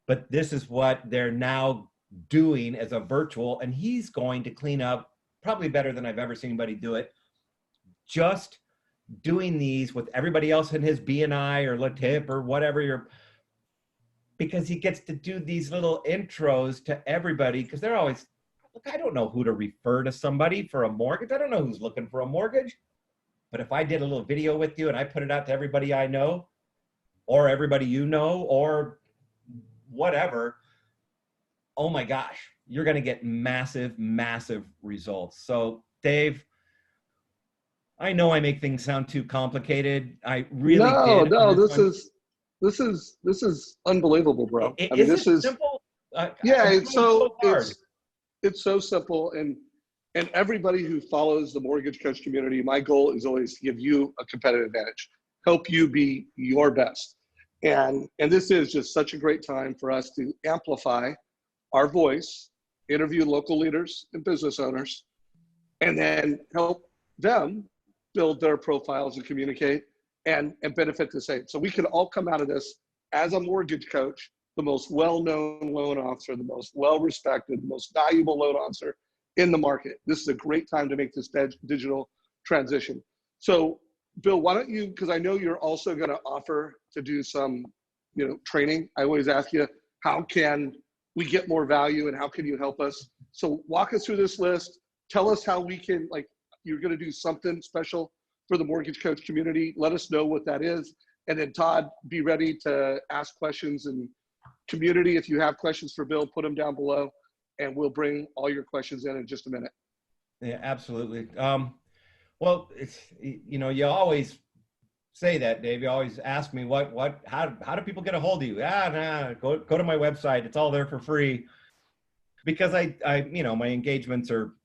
but this is what they're now doing as a virtual, and he's going to clean up probably better than I've ever seen anybody do it. Just doing these with everybody else in his BNI or LaTip or whatever because he gets to do these little intros to everybody, because they're always, look, I don't know who to refer to somebody for a mortgage. I don't know who's looking for a mortgage. But if I did a little video with you and I put it out to everybody I know, or everybody you know, or whatever, oh my gosh, you're going to get massive, massive results. So Dave, I know I make things sound too complicated. I really No, did. no, this is unbelievable, bro. I mean, Is this it is simple? yeah. I'm It's trying so hard. it's so simple, and everybody who follows the mortgage coach community, my goal is always to give you a competitive advantage, help you be your best, and this is just such a great time for us to amplify our voice, interview local leaders and business owners, and then help them build their profiles and communicate and benefit the same. So we can all come out of this as a mortgage coach, the most well-known loan officer, the most well-respected, the most valuable loan officer in the market. This is a great time to make this digital transition. So Bill, why don't you, because I know you're also going to offer to do some, training. I always ask you, how can we get more value and how can you help us? So walk us through this list. Tell us how we can, you're going to do something special for the mortgage coach community. Let us know what that is. And then Todd, be ready to ask questions, and community, if you have questions for Bill, put them down below and we'll bring all your questions in just a minute. Yeah, absolutely. Well, it's, you always say that, Dave. You always ask me how do people get a hold of you? Go to my website. It's all there for free, because I my engagements are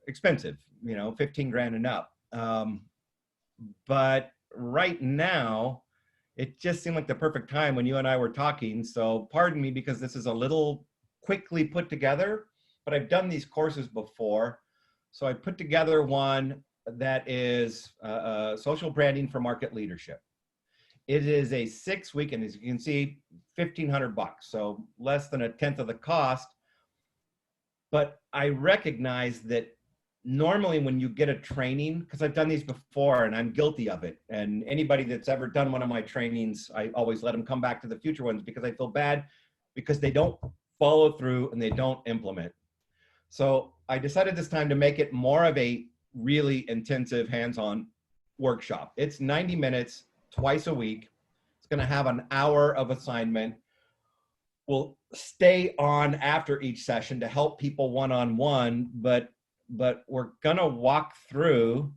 expensive, 15 grand and up. But right now, it just seemed like the perfect time when you and I were talking. So pardon me, because this is a little quickly put together, but I've done these courses before. So I put together one that is social branding for market leadership. It is a 6-week, and as you can see, $1,500, so less than a tenth of the cost. But I recognize that normally when you get a training, because I've done these before and I'm guilty of it, and anybody that's ever done one of my trainings, I always let them come back to the future ones, because I feel bad because they don't follow through and they don't implement. So I decided this time to make it more of a really intensive hands-on workshop. It's 90 minutes twice a week. It's going to have an hour of assignment. We'll stay on after each session to help people one-on-one, but we're going to walk through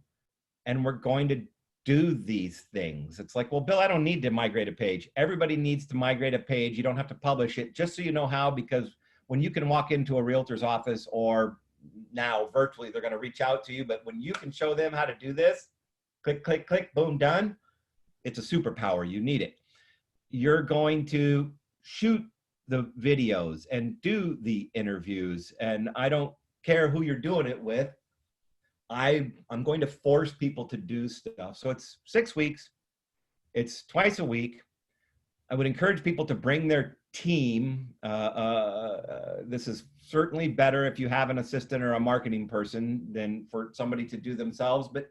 and we're going to do these things. It's like, well, Bill, I don't need to migrate a page. Everybody needs to migrate a page. You don't have to publish it, just so you know how, because when you can walk into a realtor's office, or now virtually, they're going to reach out to you, but when you can show them how to do this, click, click, click, boom, done. It's a superpower. You need it. You're going to shoot the videos and do the interviews, and I don't care who you're doing it with. I'm going to force people to do stuff. So it's 6 weeks. It's twice a week. I would encourage people to bring their team. This is certainly better if you have an assistant or a marketing person than for somebody to do themselves. But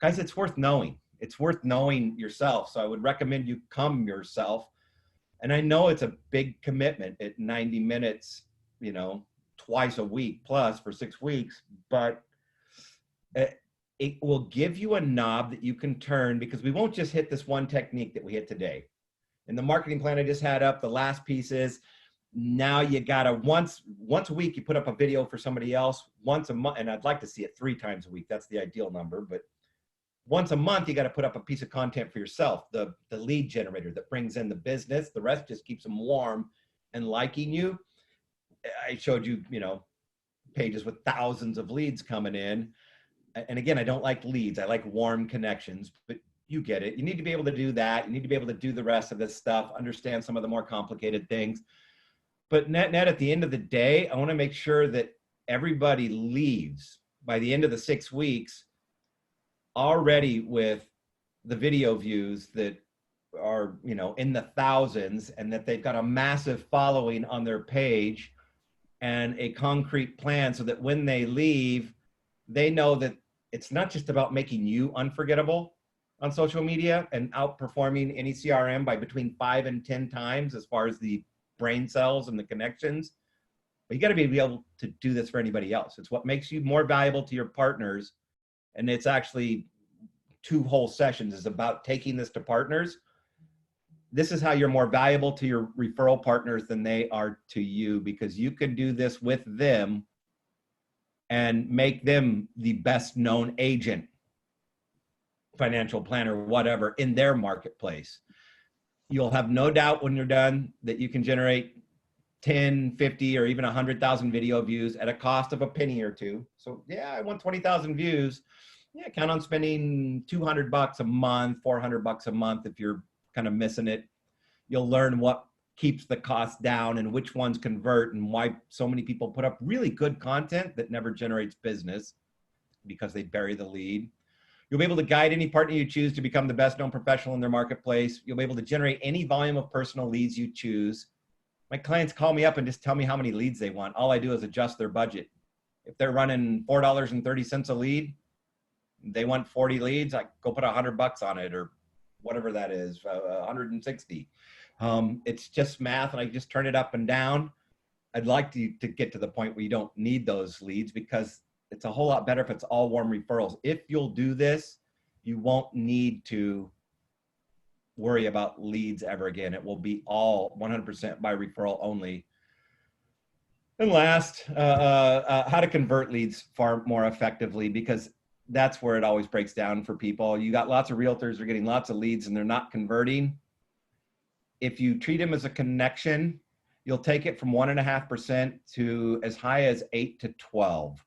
guys, it's worth knowing. It's worth knowing yourself. So I would recommend you come yourself. And I know it's a big commitment at 90 minutes, twice a week plus for 6 weeks, but it will give you a knob that you can turn, because we won't just hit this one technique that we hit today. In the marketing plan I just had up, the last piece is, now you gotta once a week, you put up a video for somebody else. Once a month, and I'd like to see it 3 times a week. That's the ideal number, but once a month, you got to put up a piece of content for yourself, the lead generator that brings in the business. The rest just keeps them warm and liking you. I showed you, pages with thousands of leads coming in. And again, I don't like leads. I like warm connections, but you get it. You need to be able to do that. You need to be able to do the rest of this stuff, understand some of the more complicated things. But net at the end of the day, I want to make sure that everybody leaves by the end of the 6 weeks already with the video views that are, in the thousands, and that they've got a massive following on their page and a concrete plan, so that when they leave, they know that it's not just about making you unforgettable on social media and outperforming any CRM by between 5 and 10 times as far as the brain cells and the connections. But you got to be able to do this for anybody else. It's what makes you more valuable to your partners. And it's actually 2 whole sessions is about taking this to partners. This is how you're more valuable to your referral partners than they are to you, because you can do this with them and make them the best known agent, financial planner, whatever, in their marketplace. You'll have no doubt when you're done that you can generate 10, 50, or even 100,000 video views at a cost of a penny or two. So yeah, I want 20,000 views. Yeah, count on spending $200 a month, $400 a month if you're kind of missing it. You'll learn what keeps the cost down and which ones convert and why so many people put up really good content that never generates business because they bury the lead. You'll be able to guide any partner you choose to become the best known professional in their marketplace. You'll be able to generate any volume of personal leads you choose. My clients call me up and just tell me how many leads they want. All I do is adjust their budget. If they're running $4.30 a lead, they want 40 leads, I go put $100 on it, or whatever that is, 160. It's just math, and I just turn it up and down. I'd like to get to the point where you don't need those leads, because it's a whole lot better if it's all warm referrals. If you'll do this, you won't need to worry about leads ever again. It will be all 100% by referral only. And last, how to convert leads far more effectively, because that's where it always breaks down for people. You got lots of realtors who are getting lots of leads and they're not converting. If you treat them as a connection, you'll take it from 1.5% to as high as 8 to 12.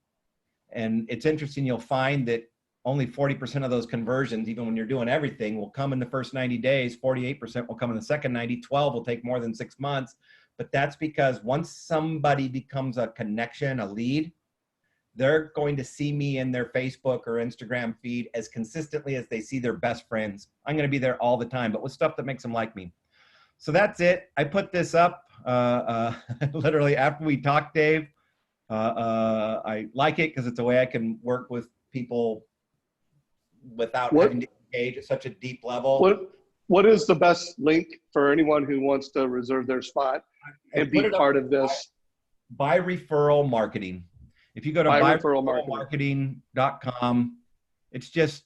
And it's interesting, you'll find that only 40% of those conversions, even when you're doing everything, will come in the first 90 days, 48% will come in the second 90, 12 will take more than 6 months. But that's because once somebody becomes a connection, a lead, they're going to see me in their Facebook or Instagram feed as consistently as they see their best friends. I'm going to be there all the time, but with stuff that makes them like me. So that's it. I put this up literally after we talked, Dave. I like it because it's a way I can work with people without having to engage at such a deep level. What is the best link for anyone who wants to reserve their spot and be part of this? By referral marketing. If you go to byreferralmarketing.com, it's just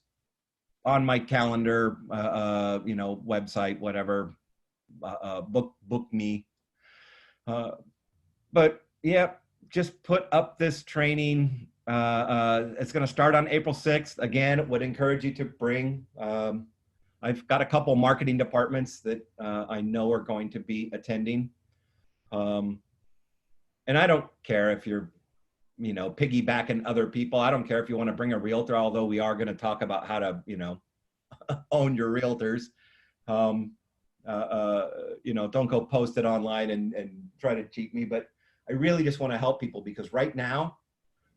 on my calendar, website, whatever, book me. But yeah, just put up this training. It's going to start on April 6th. Again, would encourage you to bring, I've got a couple marketing departments that I know are going to be attending. And I don't care if you're, piggybacking other people. I don't care if you want to bring a realtor, although we are going to talk about how to, own your realtors. Don't go post it online and try to cheat me. But I really just want to help people, because right now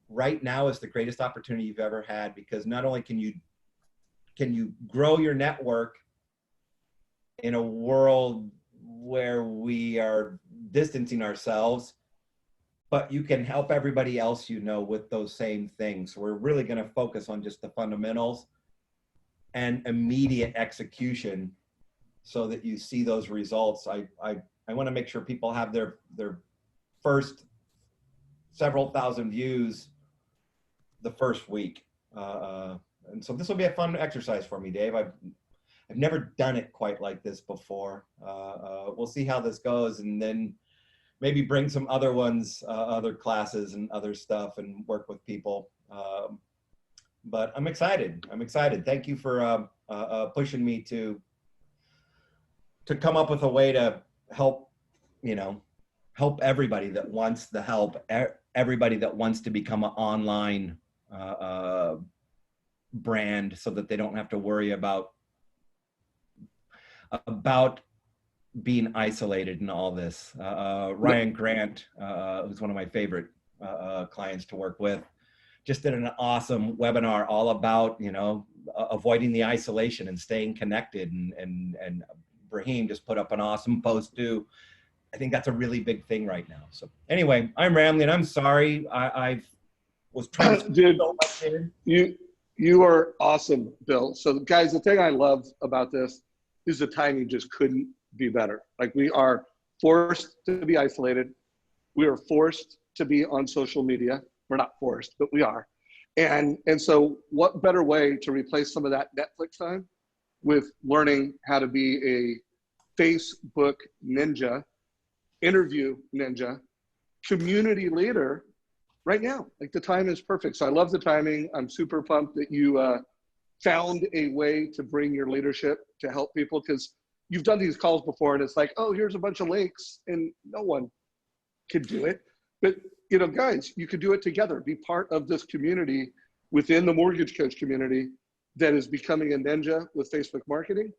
is the greatest opportunity you've ever had, because not only can you grow your network in a world where we are distancing ourselves, but you can help everybody else with those same things. So we're really going to focus on just the fundamentals and immediate execution so that you see those results. I want to make sure people have their first several thousand views the first week. And so this will be a fun exercise for me, Dave. I've never done it quite like this before. We'll see how this goes, and then maybe bring some other ones, other classes and other stuff, and work with people. But I'm excited. Thank you for pushing me to come up with a way to help, help everybody that wants the help, everybody that wants to become an online brand, so that they don't have to worry about being isolated in all this. Ryan Grant, who's one of my favorite clients to work with, just did an awesome webinar all about, avoiding the isolation and staying connected. And Brahim just put up an awesome post too. I think that's a really big thing right now. So anyway, I'm rambling. I'm sorry. I was trying to Dude, so much in. You are awesome, Bill. So guys, the thing I love about this is the timing just couldn't be better. Like, we are forced to be isolated. We are forced to be on social media. We're not forced, but we are. And so what better way to replace some of that Netflix time with learning how to be a Facebook ninja, interview ninja, community leader right now? Like, the time is perfect. So I love the timing. I'm super pumped that you found a way to bring your leadership to help people, because you've done these calls before and it's like, oh, here's a bunch of links, and no one could do it. But, you know, guys, you could do it together. Be part of this community within the mortgage coach community that is becoming a ninja with Facebook marketing,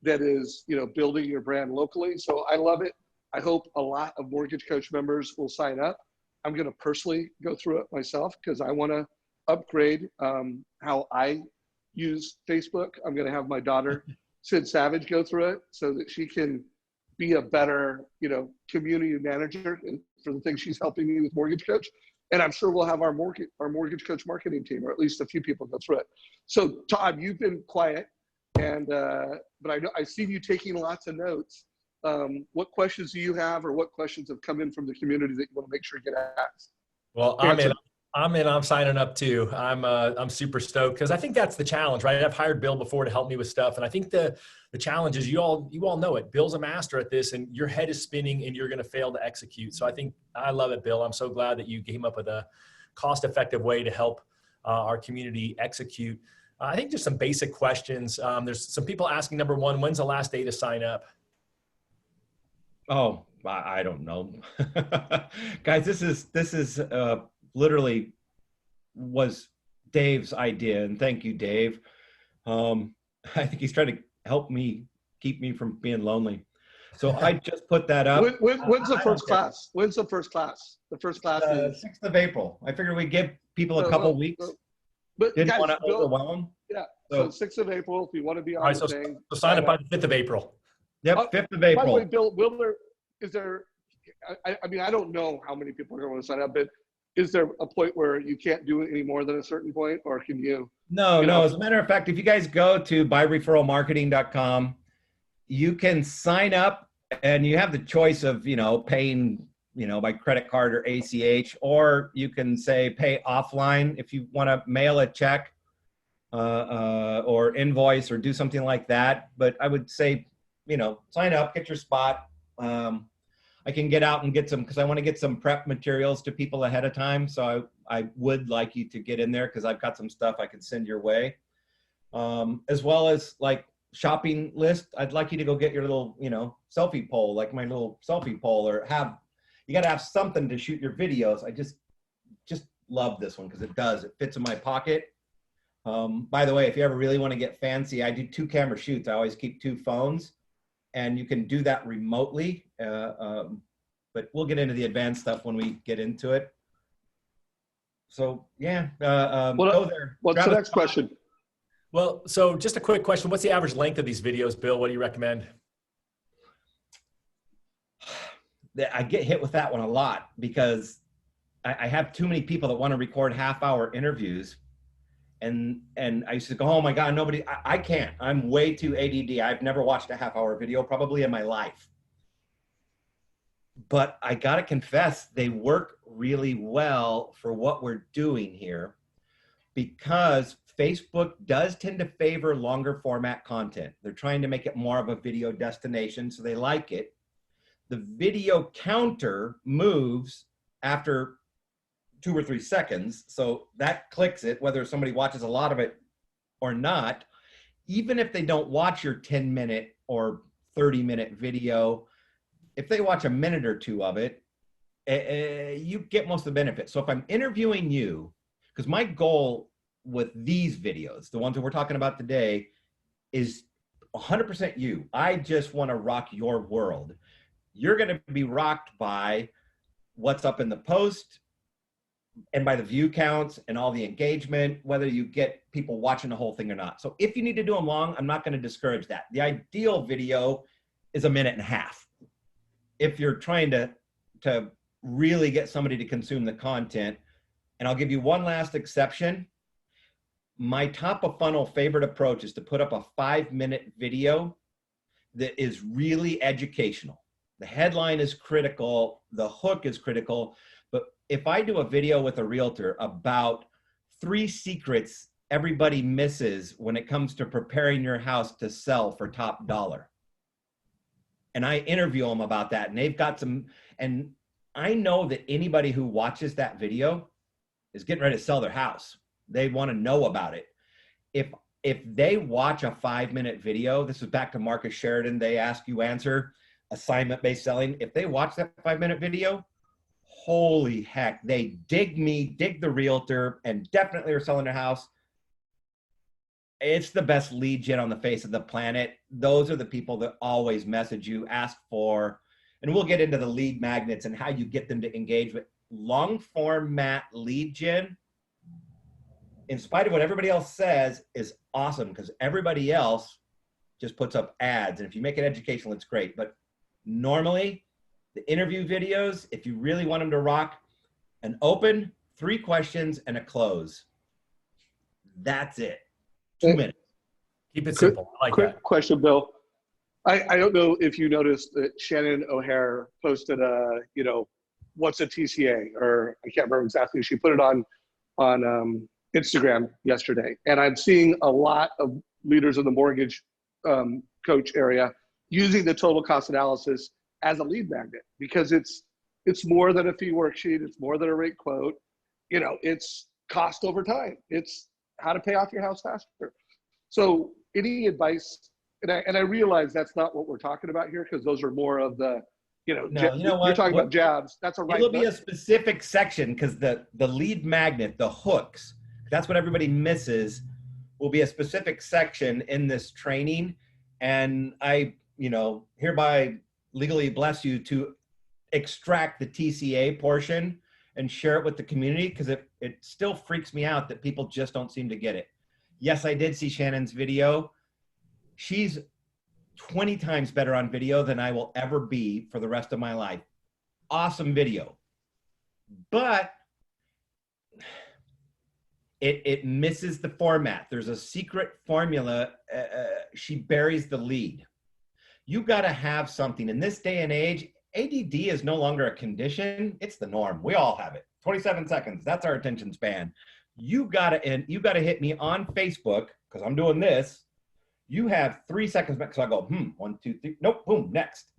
that is, you know, building your brand locally. So I love it. I hope a lot of mortgage coach members will sign up. I'm going to personally go through it myself because I want to upgrade how I use Facebook. I'm going to have my daughter, Sid Savage, go through it so that she can be a better, you know, community manager for the things she's helping me with mortgage coach. And I'm sure we'll have our mortgage coach marketing team, or at least a few people go through it. So Todd, you've been quiet, and but I know I've seen you taking lots of notes. What questions do you have, or what questions have come in from the community that you want to make sure get asked? Well, I'm signing up too. I'm super stoked because I think that's the challenge, right? I've hired Bill before to help me with stuff. And I think the challenge is you all know it. Bill's a master at this, and your head is spinning and you're going to fail to execute. So I love it, Bill. I'm so glad that you came up with a cost-effective way to help our community execute. I think just some basic questions. There's some people asking, number one, when's the last day to sign up? Oh, I don't know. Guys, this is literally was Dave's idea, and thank you, Dave. I think he's trying to help me keep me from being lonely. So I just put that up. When's the first class? When's the first class? The first class is 6th of April. I figured we'd give people a couple weeks. But didn't guys, want to overwhelm. Yeah. So 6th of April, if you want to be on right, the thing. So sign up by the 5th of April. Yep, 5th of April. By the way, Bill, is there, I mean, I don't know how many people are going to sign up, but is there a point where you can't do it any more than a certain point, or can you? No. As a matter of fact, if you guys go to byreferralmarketing.com, you can sign up, and you have the choice of, you know, paying, you know, by credit card or ACH, or you can say pay offline if you want to mail a check or invoice or do something like that. But I would say, you know, sign up, get your spot. I can get out and get some, because I want to get some prep materials to people ahead of time. So I would like you to get in there, because I've got some stuff I can send your way. As well as like shopping list. I'd like you to go get your little, you know, selfie pole, like my little selfie pole, or you got to have something to shoot your videos. I just love this one because it fits in my pocket. By the way, if you ever really want to get fancy, I do 2 camera shoots. I always keep 2 phones. And you can do that remotely, but we'll get into the advanced stuff when we get into it. So yeah, go there. What's the next question? Well, so just a quick question. What's the average length of these videos, Bill? What do you recommend? I get hit with that one a lot because I have too many people that want to record half-hour interviews. And I used to go, oh my God, I can't. I'm way too ADD. I've never watched a half-hour video probably in my life. But I got to confess, they work really well for what we're doing here, because Facebook does tend to favor longer format content. They're trying to make it more of a video destination, so they like it. The video counter moves after 2 or 3 seconds. So that clicks it, whether somebody watches a lot of it or not. Even if they don't watch your 10-minute or 30-minute video, if they watch a minute or 2 of it, you get most of the benefit. So if I'm interviewing you, because my goal with these videos, the ones that we're talking about today, is 100% you. I just want to rock your world. You're going to be rocked by what's up in the post, and by the view counts and all the engagement, whether you get people watching the whole thing or not. So if you need to do them long, I'm not going to discourage that. The ideal video is 1.5 minutes. If you're trying to really get somebody to consume the content. And I'll give you one last exception. My top of funnel favorite approach is to put up a 5-minute video that is really educational. The headline is critical. The hook is critical. But if I do a video with a realtor about 3 secrets everybody misses when it comes to preparing your house to sell for top dollar, and I interview them about that, and they've got some, and I know that anybody who watches that video is getting ready to sell their house. They want to know about it. If they watch a 5-minute video, this is back to Marcus Sheridan, they ask you answer, assignment-based selling. If they watch that 5-minute video, holy heck, they dig me, dig the realtor, and definitely are selling their house. It's the best lead gen on the face of the planet. Those are the people that always message you, ask for, and we'll get into the lead magnets and how you get them to engage with long format lead gen. In spite of what everybody else says, is awesome because everybody else just puts up ads. And if you make it educational, it's great. But normally the interview videos, if you really want them to rock, an open, 3 questions and a close. That's it. 2 minutes. Keep it simple. I like quick that. question, Bill. I don't know if you noticed that Shannon O'Hare posted a, what's a TCA, or I can't remember exactly. She put it on Instagram yesterday. And I'm seeing a lot of leaders in the mortgage coach area using the total cost analysis as a lead magnet, because it's more than a fee worksheet. It's more than a rate quote. It's cost over time. It's how to pay off your house faster. So any advice, and I realize that's not what we're talking about here, because those are more of the, No, you know what? You're talking about jabs. That's a right. It'll be a specific section, because the lead magnet, the hooks, that's what everybody misses, will be a specific section in this training. And I, hereby legally bless you to extract the TCA portion and share it with the community, because it still freaks me out that people just don't seem to get it. Yes, I did see Shannon's video. She's 20 times better on video than I will ever be for the rest of my life. Awesome video. But it misses the format. There's a secret formula. She buries the lead. You got to have something. In this day and age, ADD is no longer a condition. It's the norm. We all have it. 27 seconds. That's our attention span. You got to hit me on Facebook, because I'm doing this. You have 3 seconds back. So I go, 1, 2, 3. Nope. Boom. Next.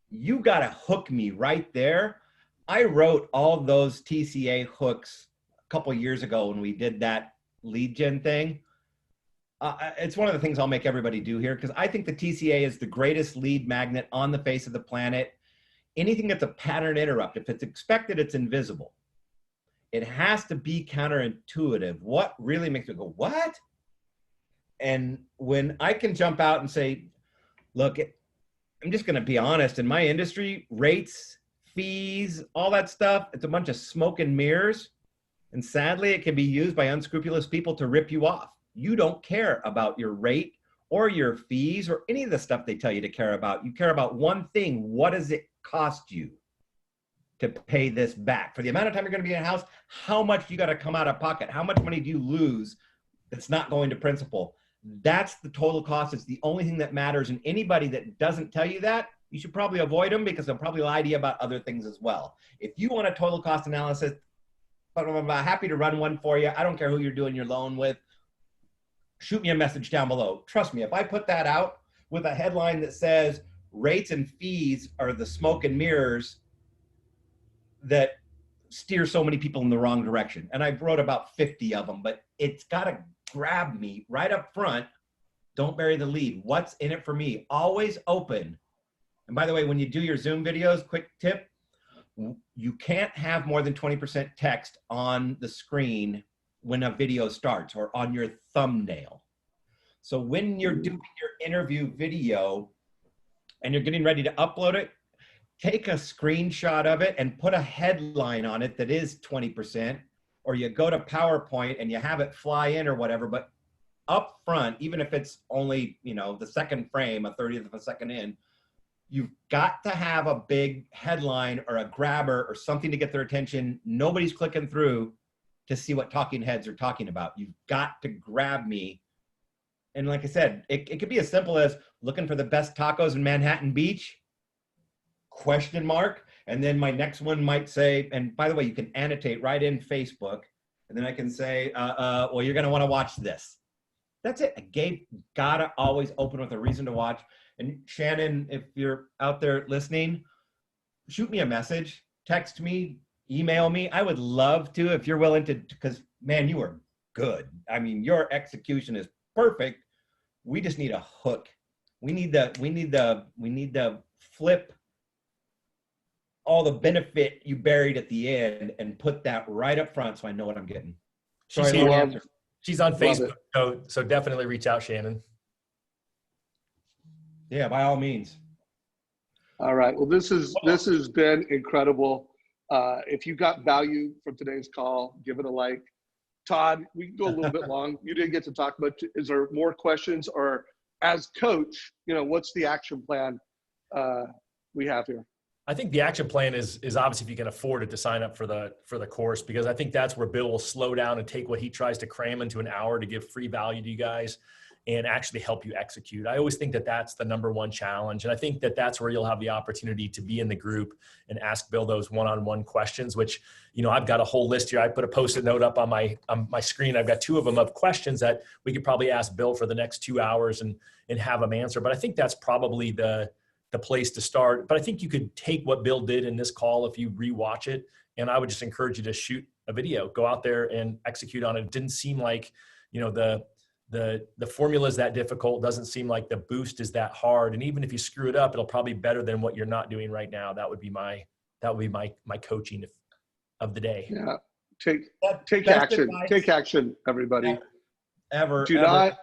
You got to hook me right there. I wrote all those TCA hooks a couple years ago when we did that lead gen thing. It's one of the things I'll make everybody do here, because I think the TCA is the greatest lead magnet on the face of the planet. Anything that's a pattern interrupt, if it's expected, it's invisible. It has to be counterintuitive. What really makes me go, what? And when I can jump out and say, look, I'm just going to be honest, in my industry, rates, fees, all that stuff, it's a bunch of smoke and mirrors. And sadly, it can be used by unscrupulous people to rip you off. You don't care about your rate or your fees or any of the stuff they tell you to care about. You care about one thing. What does it cost you to pay this back? For the amount of time you're going to be in a house, how much you got to come out of pocket? How much money do you lose that's not going to principal? That's the total cost. It's the only thing that matters. And anybody that doesn't tell you that, you should probably avoid them, because they'll probably lie to you about other things as well. If you want a total cost analysis, I'm happy to run one for you. I don't care who you're doing your loan with. Shoot me a message down below. Trust me, if I put that out with a headline that says rates and fees are the smoke and mirrors that steer so many people in the wrong direction, and I've wrote about 50 of them, but it's got to grab me right up front. Don't bury the lead. What's in it for me? Always open. And by the way, when you do your Zoom videos, quick tip, you can't have more than 20% text on the screen when a video starts, or on your thumbnail. So when you're doing your interview video and you're getting ready to upload it, take a screenshot of it and put a headline on it that is 20%, or you go to PowerPoint and you have it fly in or whatever, but up front, even if it's only, the second frame, a 30th of a second in, you've got to have a big headline or a grabber or something to get their attention. Nobody's clicking through to see what talking heads are talking about. You've got to grab me. And like I said, it could be as simple as looking for the best tacos in Manhattan Beach. question mark. And then my next one might say, and by the way, you can annotate right in Facebook. And then I can say, well, you're going to want to watch this. That's it. Gotta always open with a reason to watch. And Shannon, if you're out there listening, shoot me a message, text me, email me. I would love to, if you're willing to, because man, you are good. I mean, your execution is perfect. We just need a hook. We need the flip all the benefit you buried at the end and put that right up front so I know what I'm getting. She's on Facebook, so definitely reach out, Shannon. Yeah, by all means. All right. Well, this has been incredible. If you got value from today's call, give it a like. Todd, we can go a little bit long. You didn't get to talk much. Is there more questions, or as coach, what's the action plan we have here? I think the action plan is obviously if you can afford it to sign up for the course, because I think that's where Bill will slow down and take what he tries to cram into an hour to give free value to you guys and actually help you execute. I always think that that's the number one challenge. And I think that that's where you'll have the opportunity to be in the group and ask Bill those one-on-one questions, which, I've got a whole list here. I put a Post-it note up on my screen. I've got 2 of them of questions that we could probably ask Bill for the next 2 hours and have him answer. But I think that's probably the place to start. But I think you could take what Bill did in this call if you rewatch it. And I would just encourage you to shoot a video, go out there and execute on it. It didn't seem like, the formula is that difficult. It doesn't seem like the boost is that hard. And even if you screw it up, it'll probably be better than what you're not doing right now. That would be my coaching of the day. Yeah. Take action. Advice. Take action, everybody. Ever. Not.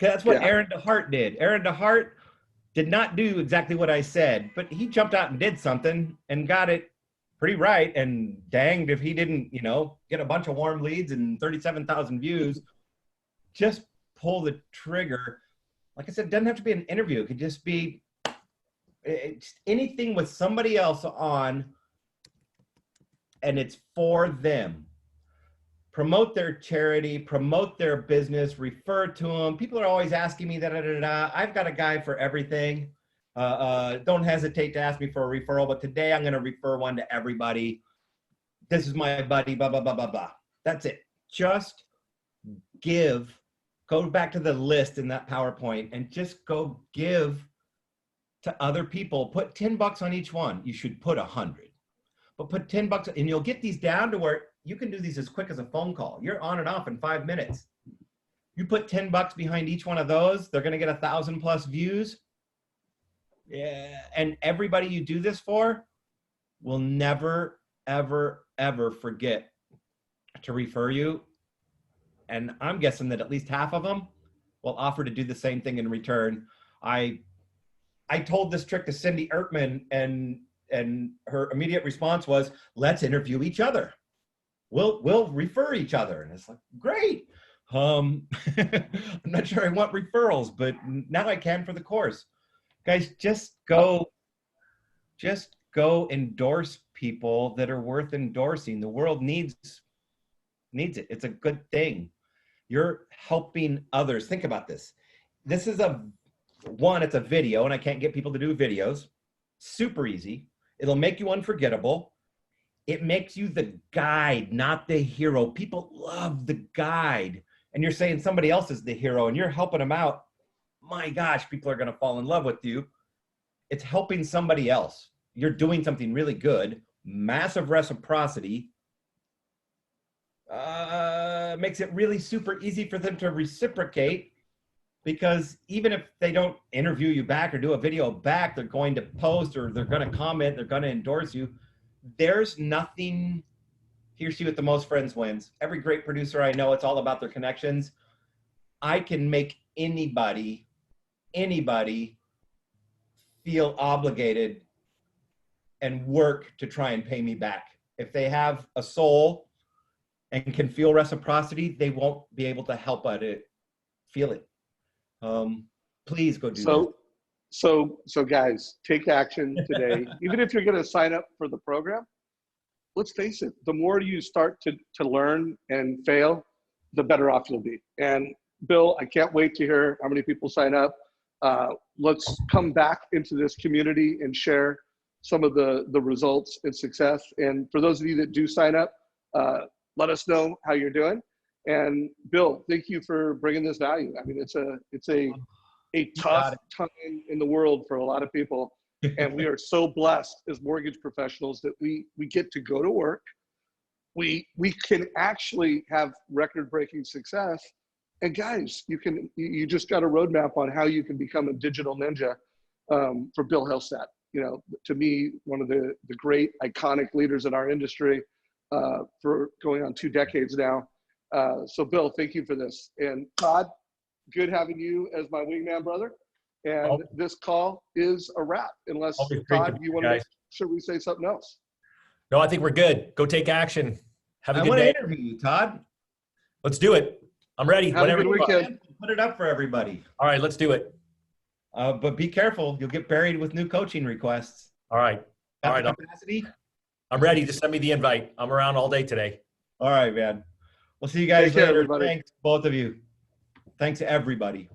That's what Aaron DeHart did. Aaron DeHart did not do exactly what I said, but he jumped out and did something and got it pretty right. And danged if he didn't, get a bunch of warm leads and 37,000 views. Just pull the trigger. Like I said, it doesn't have to be an interview. It could just be anything with somebody else on, and it's for them. Promote their charity, promote their business, refer to them. People are always asking me that. I've got a guy for everything. Don't hesitate to ask me for a referral, but today I'm going to refer one to everybody. This is my buddy, blah, blah, blah, blah, blah. That's it. Just give. Go back to the list in that PowerPoint and just go give to other people. Put $10 on each one. You should put 100, but put $10 and you'll get these down to where you can do these as quick as a phone call. You're on and off in 5 minutes. You put $10 behind each one of those, they're going to get 1,000+ views. Yeah. And everybody you do this for will never, ever, ever forget to refer you. And I'm guessing that at least half of them will offer to do the same thing in return. I told this trick to Cindy Ertman, and her immediate response was, let's interview each other. We'll refer each other. And it's like, great. I'm not sure I want referrals, but now I can for the course. Guys, just go endorse people that are worth endorsing. The world needs it. It's a good thing. You're helping others. Think about this. This is it's a video, and I can't get people to do videos. Super easy. It'll make you unforgettable. It makes you the guide, not the hero. People love the guide. And you're saying somebody else is the hero and you're helping them out. My gosh, people are going to fall in love with you. It's helping somebody else. You're doing something really good. Massive reciprocity. Makes it really super easy for them to reciprocate, because even if they don't interview you back or do a video back, they're going to post or they're going to comment, they're going to endorse you. There's nothing. Here's you with the most friends wins. Every great producer I know, it's all about their connections. I can make anybody feel obligated and work to try and pay me back. If they have a soul and can feel reciprocity, they won't be able to help but feel it. Please go do that. So guys, take action today. Even if you're going to sign up for the program, let's face it, the more you start to learn and fail, the better off you'll be. And Bill, I can't wait to hear how many people sign up. Let's come back into this community and share some of the results and success. And for those of you that do sign up, let us know how you're doing. And Bill, thank you for bringing this value. I mean, it's a tough time in the world for a lot of people. And we are so blessed as mortgage professionals that we get to go to work. We can actually have record-breaking success. And guys, you just got a roadmap on how you can become a digital ninja for Bill Hillestad. You know, to me, one of the great iconic leaders in our industry for going on 2 decades now. So Bill, thank you for this. And Todd, good having you as my wingman, brother. And this call is a wrap, unless Todd, you want to make sure we say something else. No, I think we're good. Go take action. Have a good day. I want to interview you, Todd. Let's do it. I'm ready. Have a good weekend. Put it up for everybody. All right, let's do it. But be careful. You'll get buried with new coaching requests. All right. All right. Capacity? I'm ready. Just send me the invite. I'm around all day today. All right, man. We'll see you guys Take care, later. everybody. Thanks, both of you. Thanks, everybody.